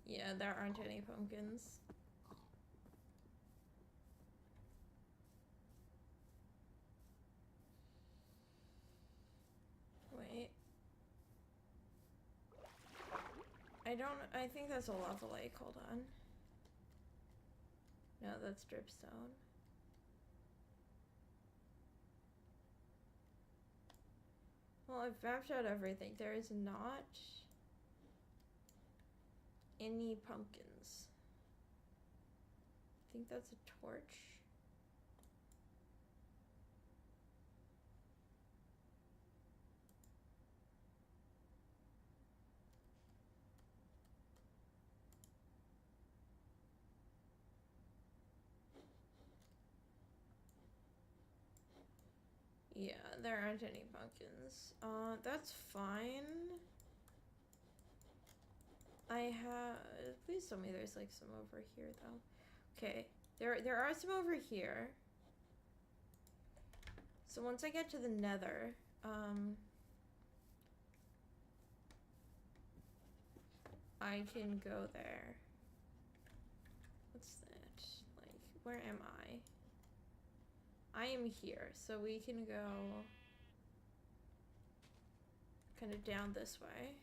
Yeah, there aren't any pumpkins. Wait. I think that's a lava lake, hold on. No, that's dripstone. Well, I've mapped out everything. There is not any pumpkins. I think that's a torch. Yeah, there aren't any pumpkins. That's fine. Please tell me there's like some over here though. Okay, there are some over here. So once I get to the nether, I can go there. What's that? Like, where am I? I am here, so we can go kind of down this way.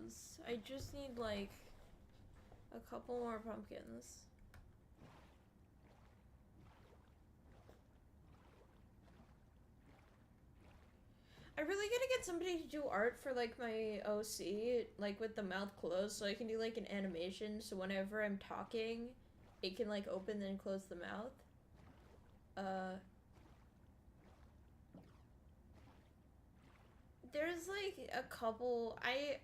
pumpkins. I just need like a couple more pumpkins. I really gotta get somebody to do art for like my OC, like with the mouth closed, so I can do like an animation so whenever I'm talking, it can like open and close the mouth. There's like a couple. I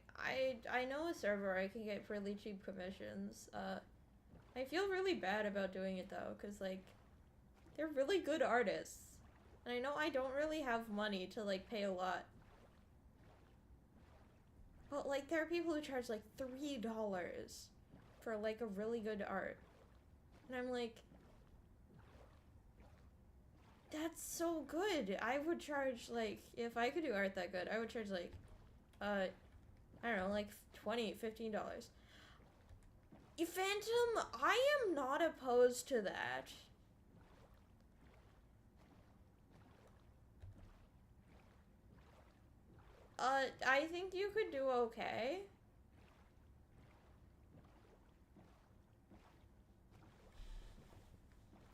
know a server I can get really cheap commissions. I feel really bad about doing it though, cause like they're really good artists, and I know I don't really have money to like pay a lot. But like there are people who charge like $3 for like a really good art, and I'm like, that's so good. I would charge like, if I could do art that good, I would charge like, I don't know, like $20, $15. Phantom, I am not opposed to that. I think you could do okay.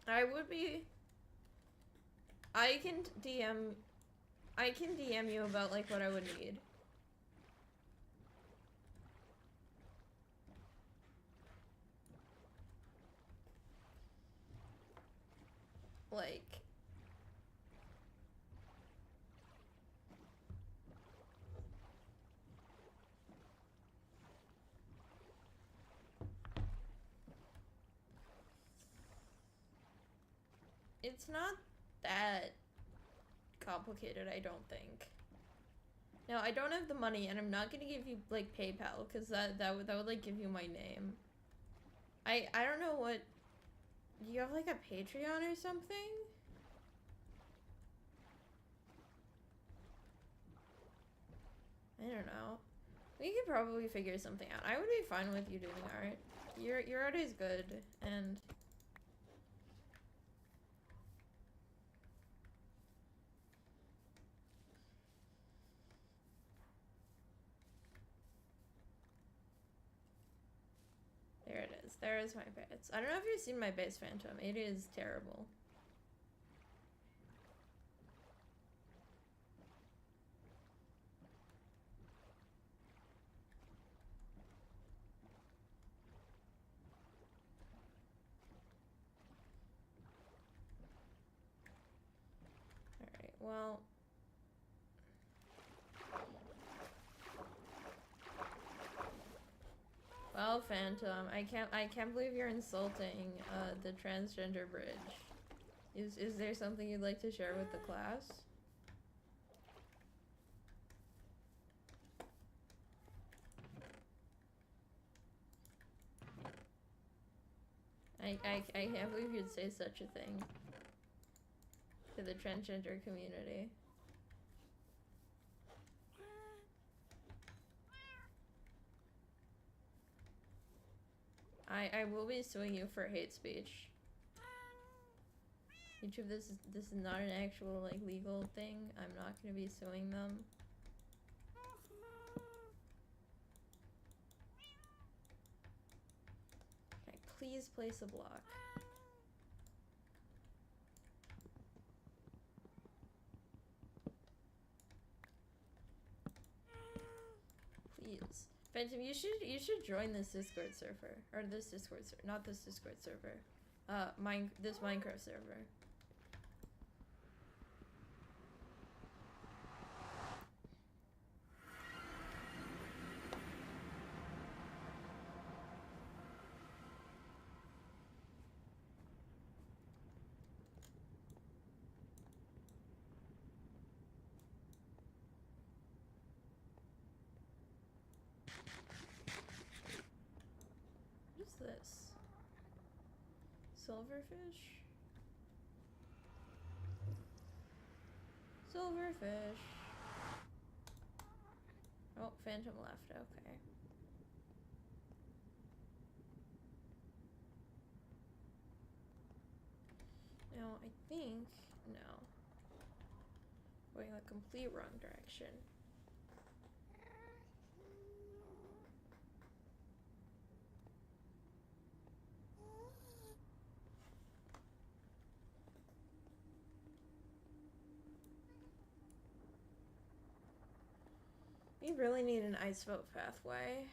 I would be... I can DM you about, like, what I would need. Like... It's not that complicated, I don't think. Now, I don't have the money, and I'm not gonna give you, like, PayPal, because that would, like, give you my name. I don't know what... Do you have, like, a Patreon or something? I don't know. We could probably figure something out. I would be fine with you doing art. Your art is good, and... There it is. There is my base. I don't know if you've seen my base, Phantom. It is terrible. Alright, well... Well, Phantom, I can't believe you're insulting, the transgender bridge. Is there something you'd like to share with the class? I can't believe you'd say such a thing to the transgender community. I will be suing you for hate speech. YouTube, this is not an actual, like, legal thing. I'm not gonna be suing them. Okay, please place a block. Please. Phantom, you should join this Discord server. Or this Discord server. Not this Discord server. This Minecraft server. This silverfish. Oh, Phantom left. Okay. Now I think no, going the complete wrong direction. We really need an ice vote pathway.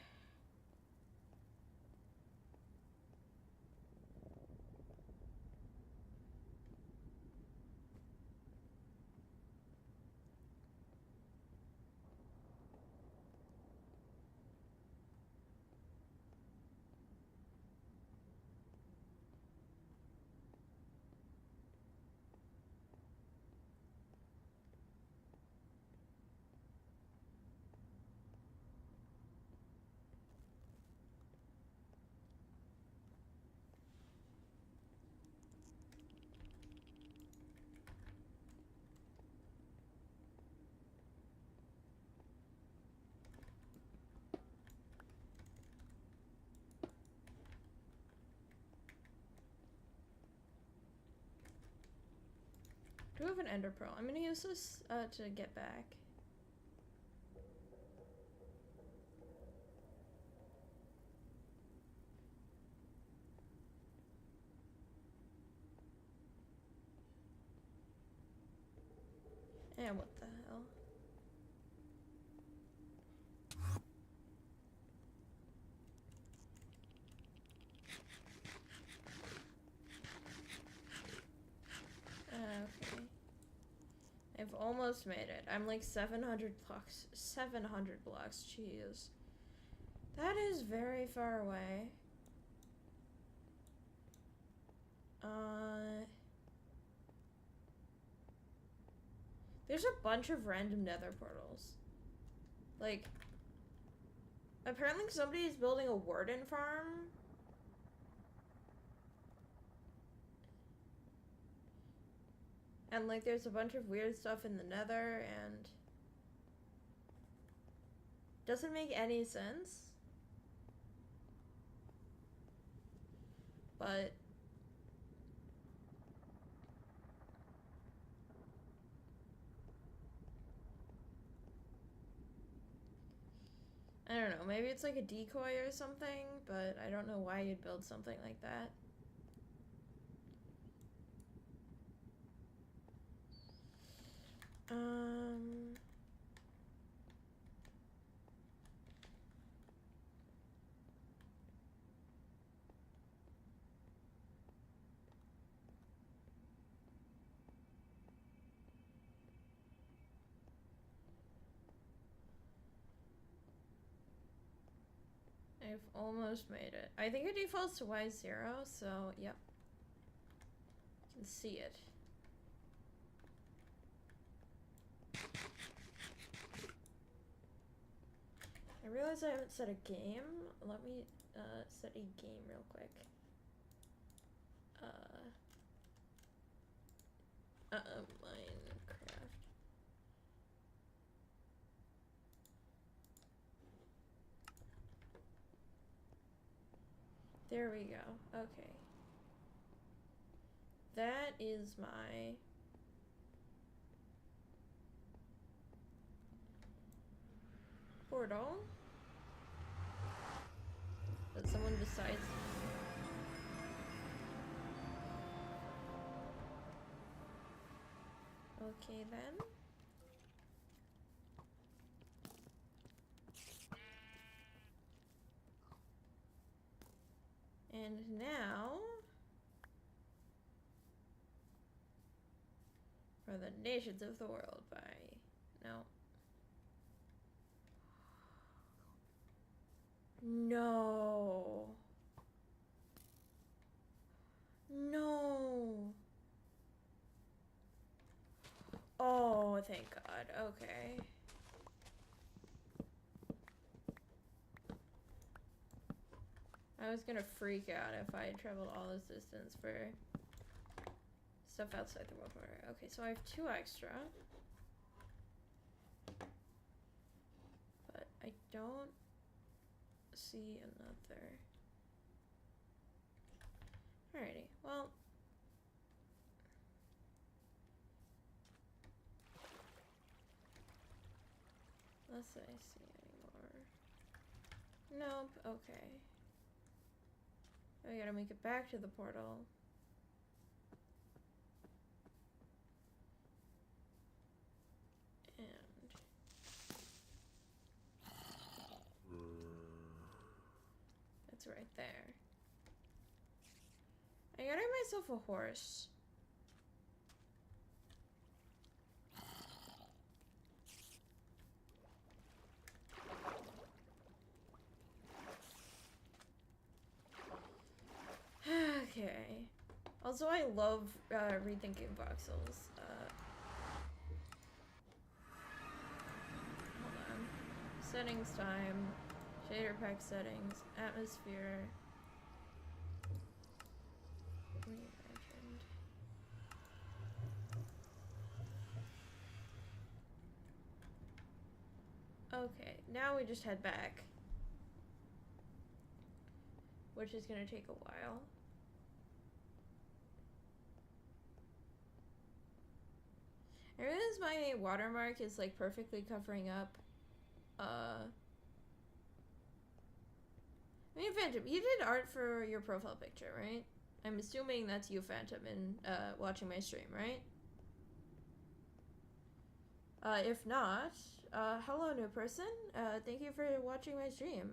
Do we have an ender pearl? I'm gonna use this to get back. And what the hell? Okay. I've almost made it. I'm like 700 blocks. 700 blocks. Jeez. That is very far away. There's a bunch of random nether portals. Like, apparently somebody is building a warden farm. And like there's a bunch of weird stuff in the nether and doesn't make any sense. But I don't know, maybe it's like a decoy or something, but I don't know why you'd build something like that. I've almost made it. I think it defaults to Y0, so yep. You can see it. I realize I haven't set a game. Let me set a game real quick. Minecraft. There we go. Okay. That is my portal. But someone decides. Okay then. And now for the nations of the world by no. No. No. Oh, thank God. Okay. I was gonna freak out if I traveled all this distance for stuff outside the world order. Okay, so I have 2 extra. But I don't see another. Alrighty, well. Unless I see any more. Nope, okay. I gotta make it back to the portal. And right there. I gotta get myself a horse. Okay. Also, I love rethinking voxels. Hold on. Settings time. Shader pack settings. Atmosphere. Reimagined. Okay, now we just head back. Which is gonna take a while. I realize my watermark is like perfectly covering up. I mean, Phantom, you did art for your profile picture, right? I'm assuming that's you, Phantom, and watching my stream, right? If not, hello, new person. Thank you for watching my stream.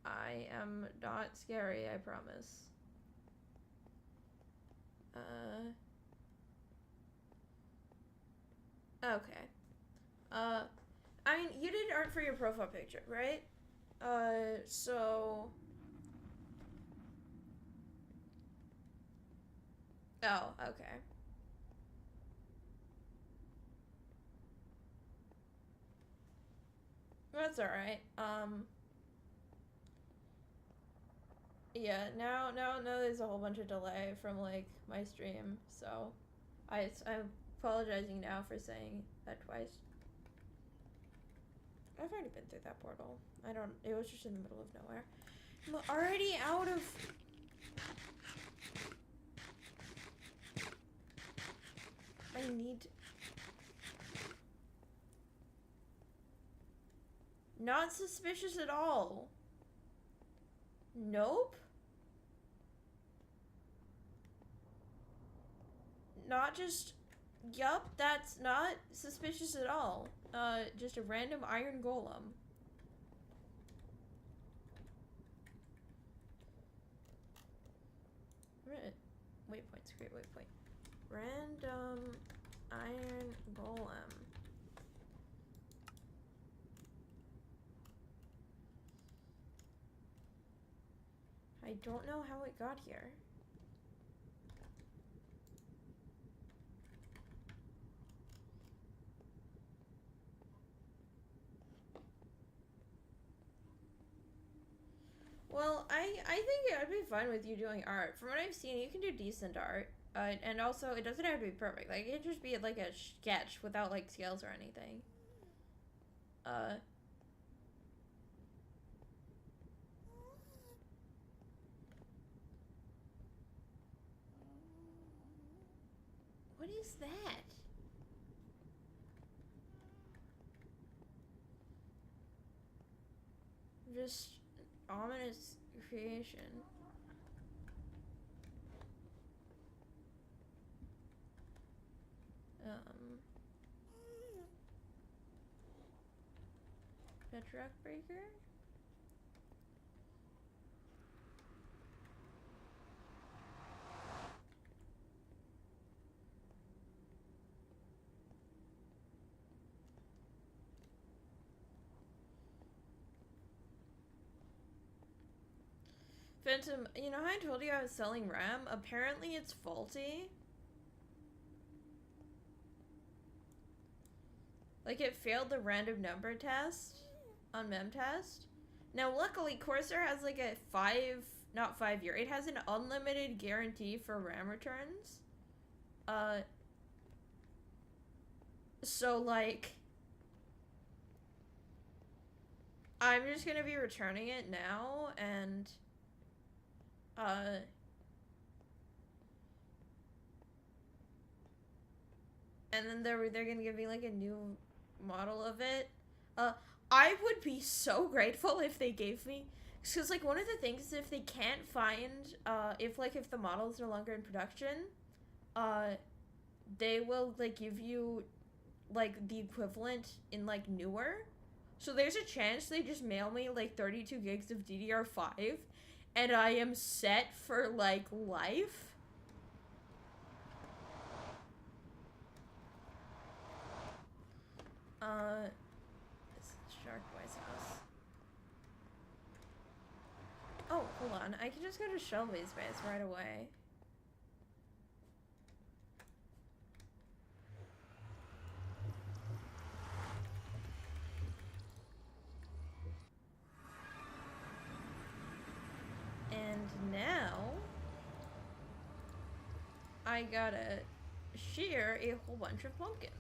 I am not scary, I promise. Okay. I mean, you did art for your profile picture, right? So... Oh, okay. That's alright. Yeah, now there's a whole bunch of delay from, like, my stream, so... I'm apologizing now for saying that twice. I've already been through that portal. It was just in the middle of nowhere. I'm already out of... I need... Not suspicious at all. Nope. Not just... Yup, that's not suspicious at all. Just a random iron golem. Waypoints, great waypoint. Random iron golem. I don't know how it got here. Well, I think I'd be fine with you doing art. From what I've seen, you can do decent art. And also, it doesn't have to be perfect. Like, it can just be like a sketch without, like, scales or anything. What is that? Just ominous creation. Bedrock breaker? Phantom, you know how I told you I was selling RAM? Apparently it's faulty. Like, it failed the random number test on memtest. Now, luckily, Corsair has, like, a not 5 year, it has an unlimited guarantee for RAM returns. So, like, I'm just gonna be returning it now, and, and then they're gonna give me, like, a new model of it. I would be so grateful if they gave me, because, like, one of the things is if they can't find, if the model is no longer in production, they will, like, give you, like, the equivalent in, like, newer. So there's a chance they just mail me like 32 gigs of DDR5 and I am set for like life. This is Shark Boy's house. Oh, hold on. I can just go to Shelby's base right away. And now I gotta shear a whole bunch of pumpkins.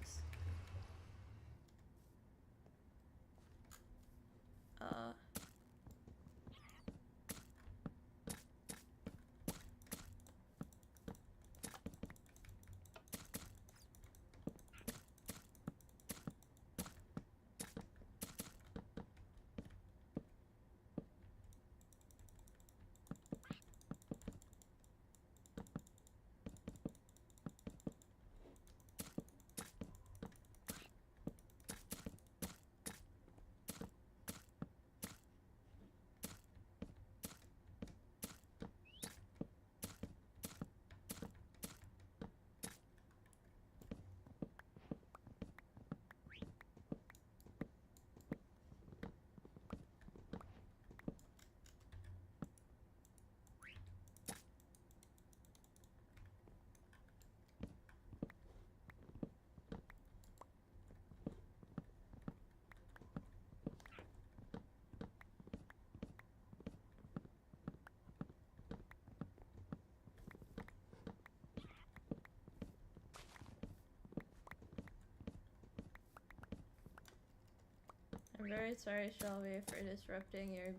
I'm very sorry, Shelby, for disrupting your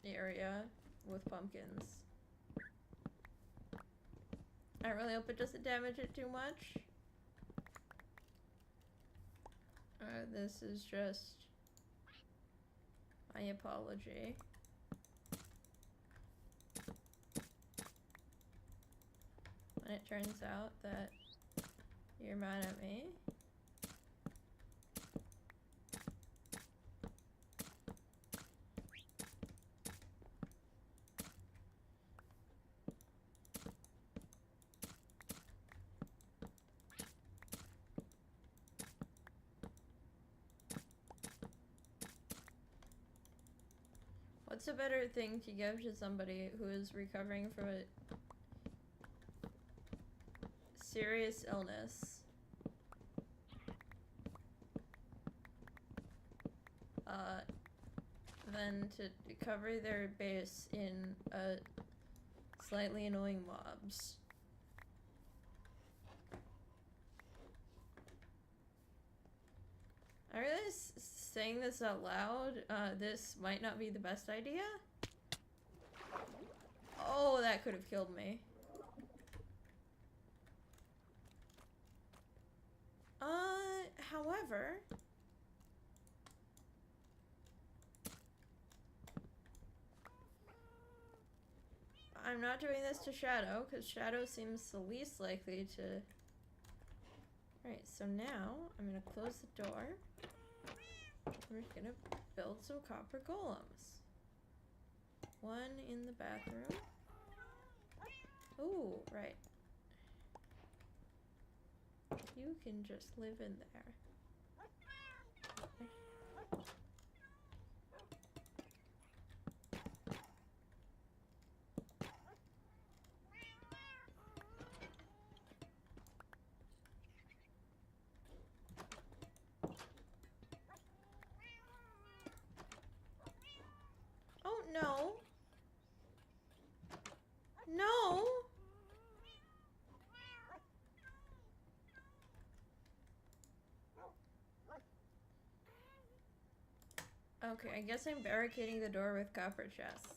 area with pumpkins. I really hope it doesn't damage it too much. This is just my apology. When it turns out that you're mad at me. What's a better thing to give to somebody who is recovering from a serious illness than to cover their base in slightly annoying mobs? I realize saying this out loud, this might not be the best idea. Oh, that could have killed me. However, I'm not doing this to Shadow, because Shadow seems the least likely to... Right, so now I'm gonna close the door. We're gonna build some copper golems. One in the bathroom. Ooh, right. You can just live in there. Oh, no. No! Okay, I guess I'm barricading the door with copper chests.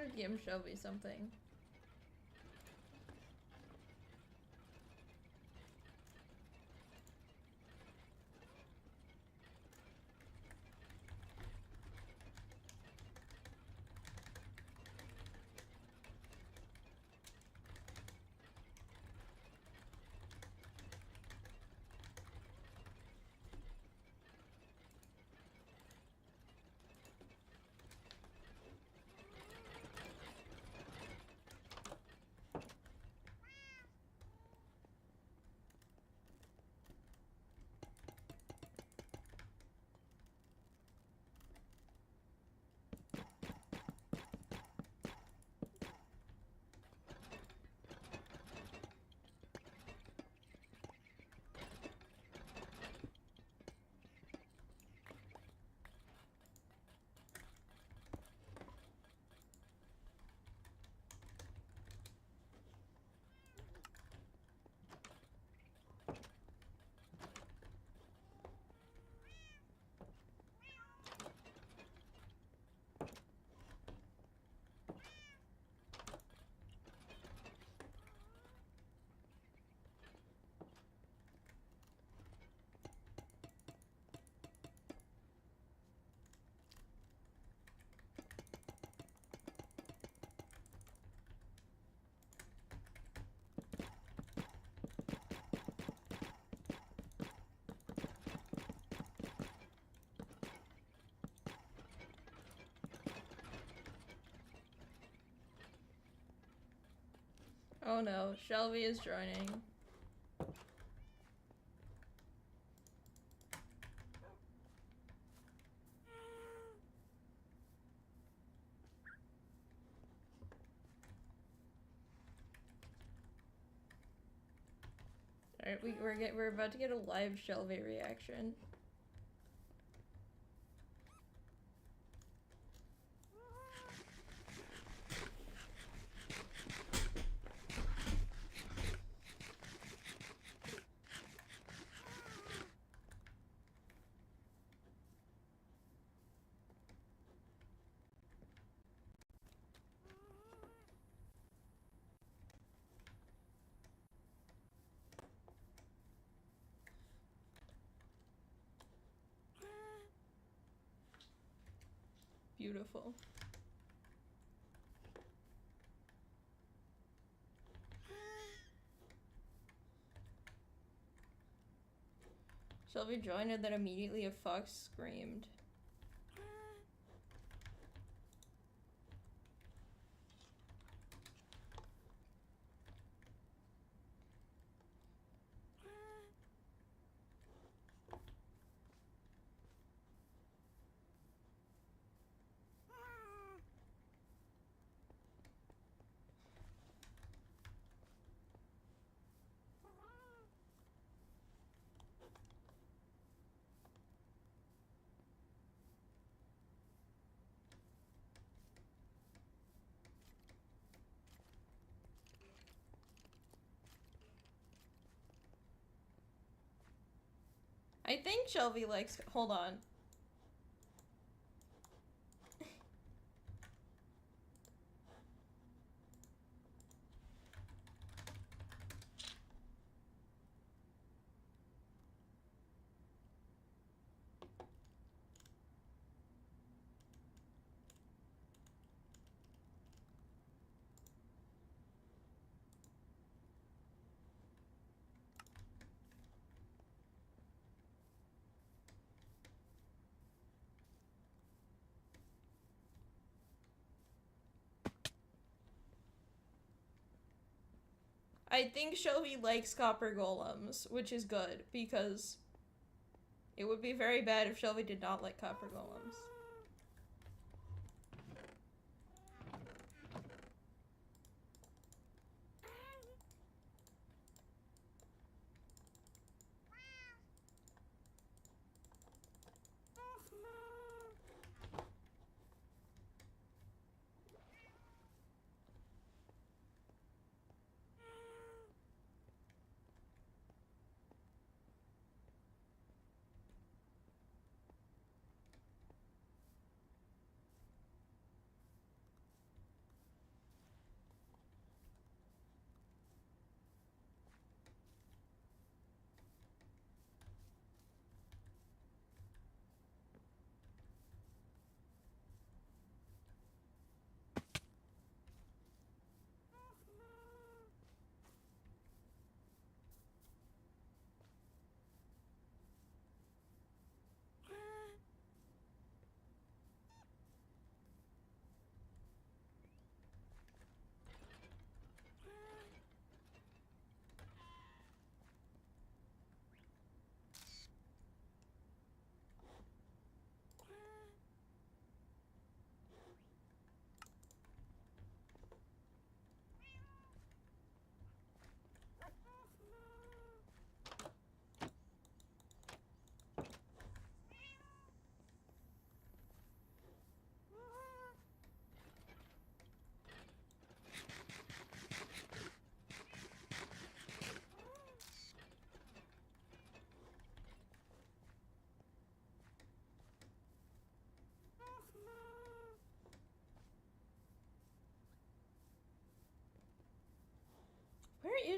should give Shelby something. Oh no, Shelby is joining. Alright, we're about to get a live Shelby reaction. Beautiful. Shelby joined and then immediately a fox screamed. I think Shelby likes. Hold on. I think Shelby likes copper golems, which is good, because it would be very bad if Shelby did not like copper golems.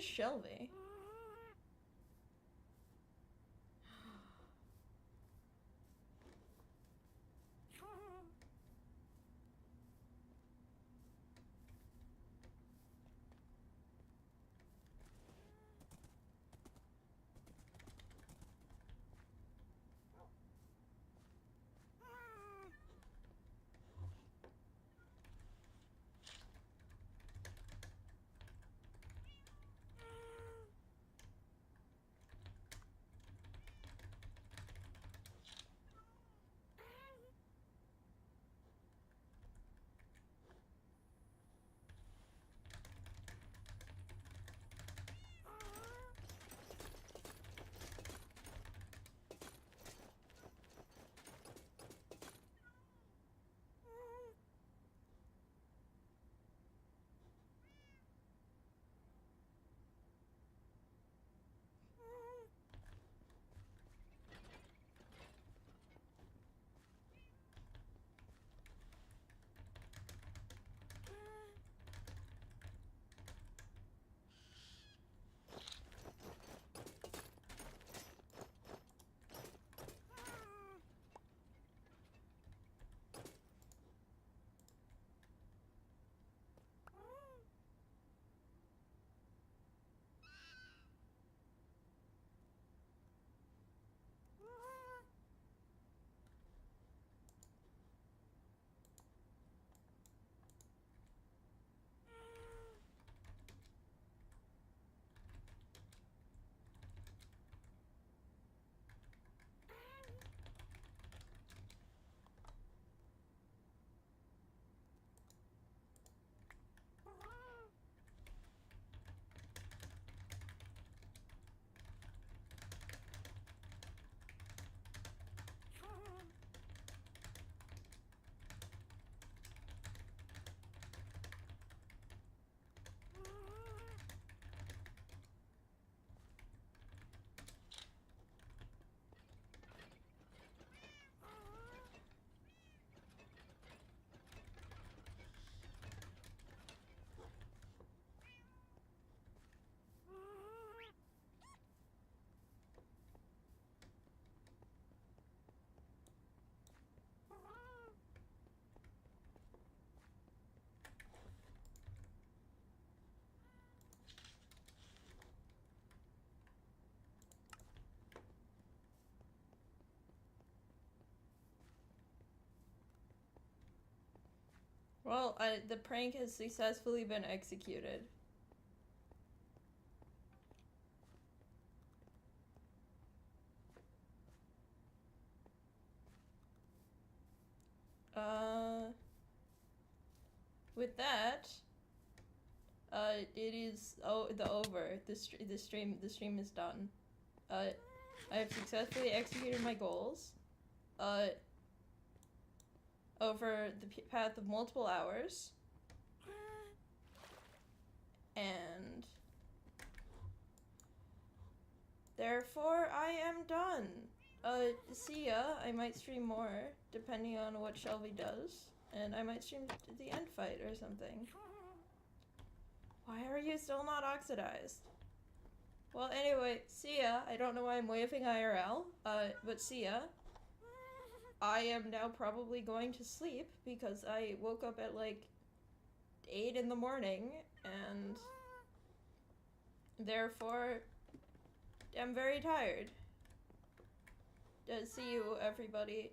is Shelby? Well, the prank has successfully been executed. With that, it is the stream is done. I have successfully executed my goals. Over the path of multiple hours. And therefore, I am done. See ya. I might stream more, depending on what Shelby does. And I might stream the end fight or something. Why are you still not oxidized? Well, anyway, see ya. I don't know why I'm waving IRL, but see ya. I am now probably going to sleep because I woke up at like 8 in the morning and therefore am very tired. See you, everybody.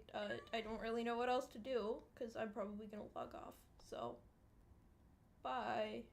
I don't really know what else to do because I'm probably gonna log off. So, bye.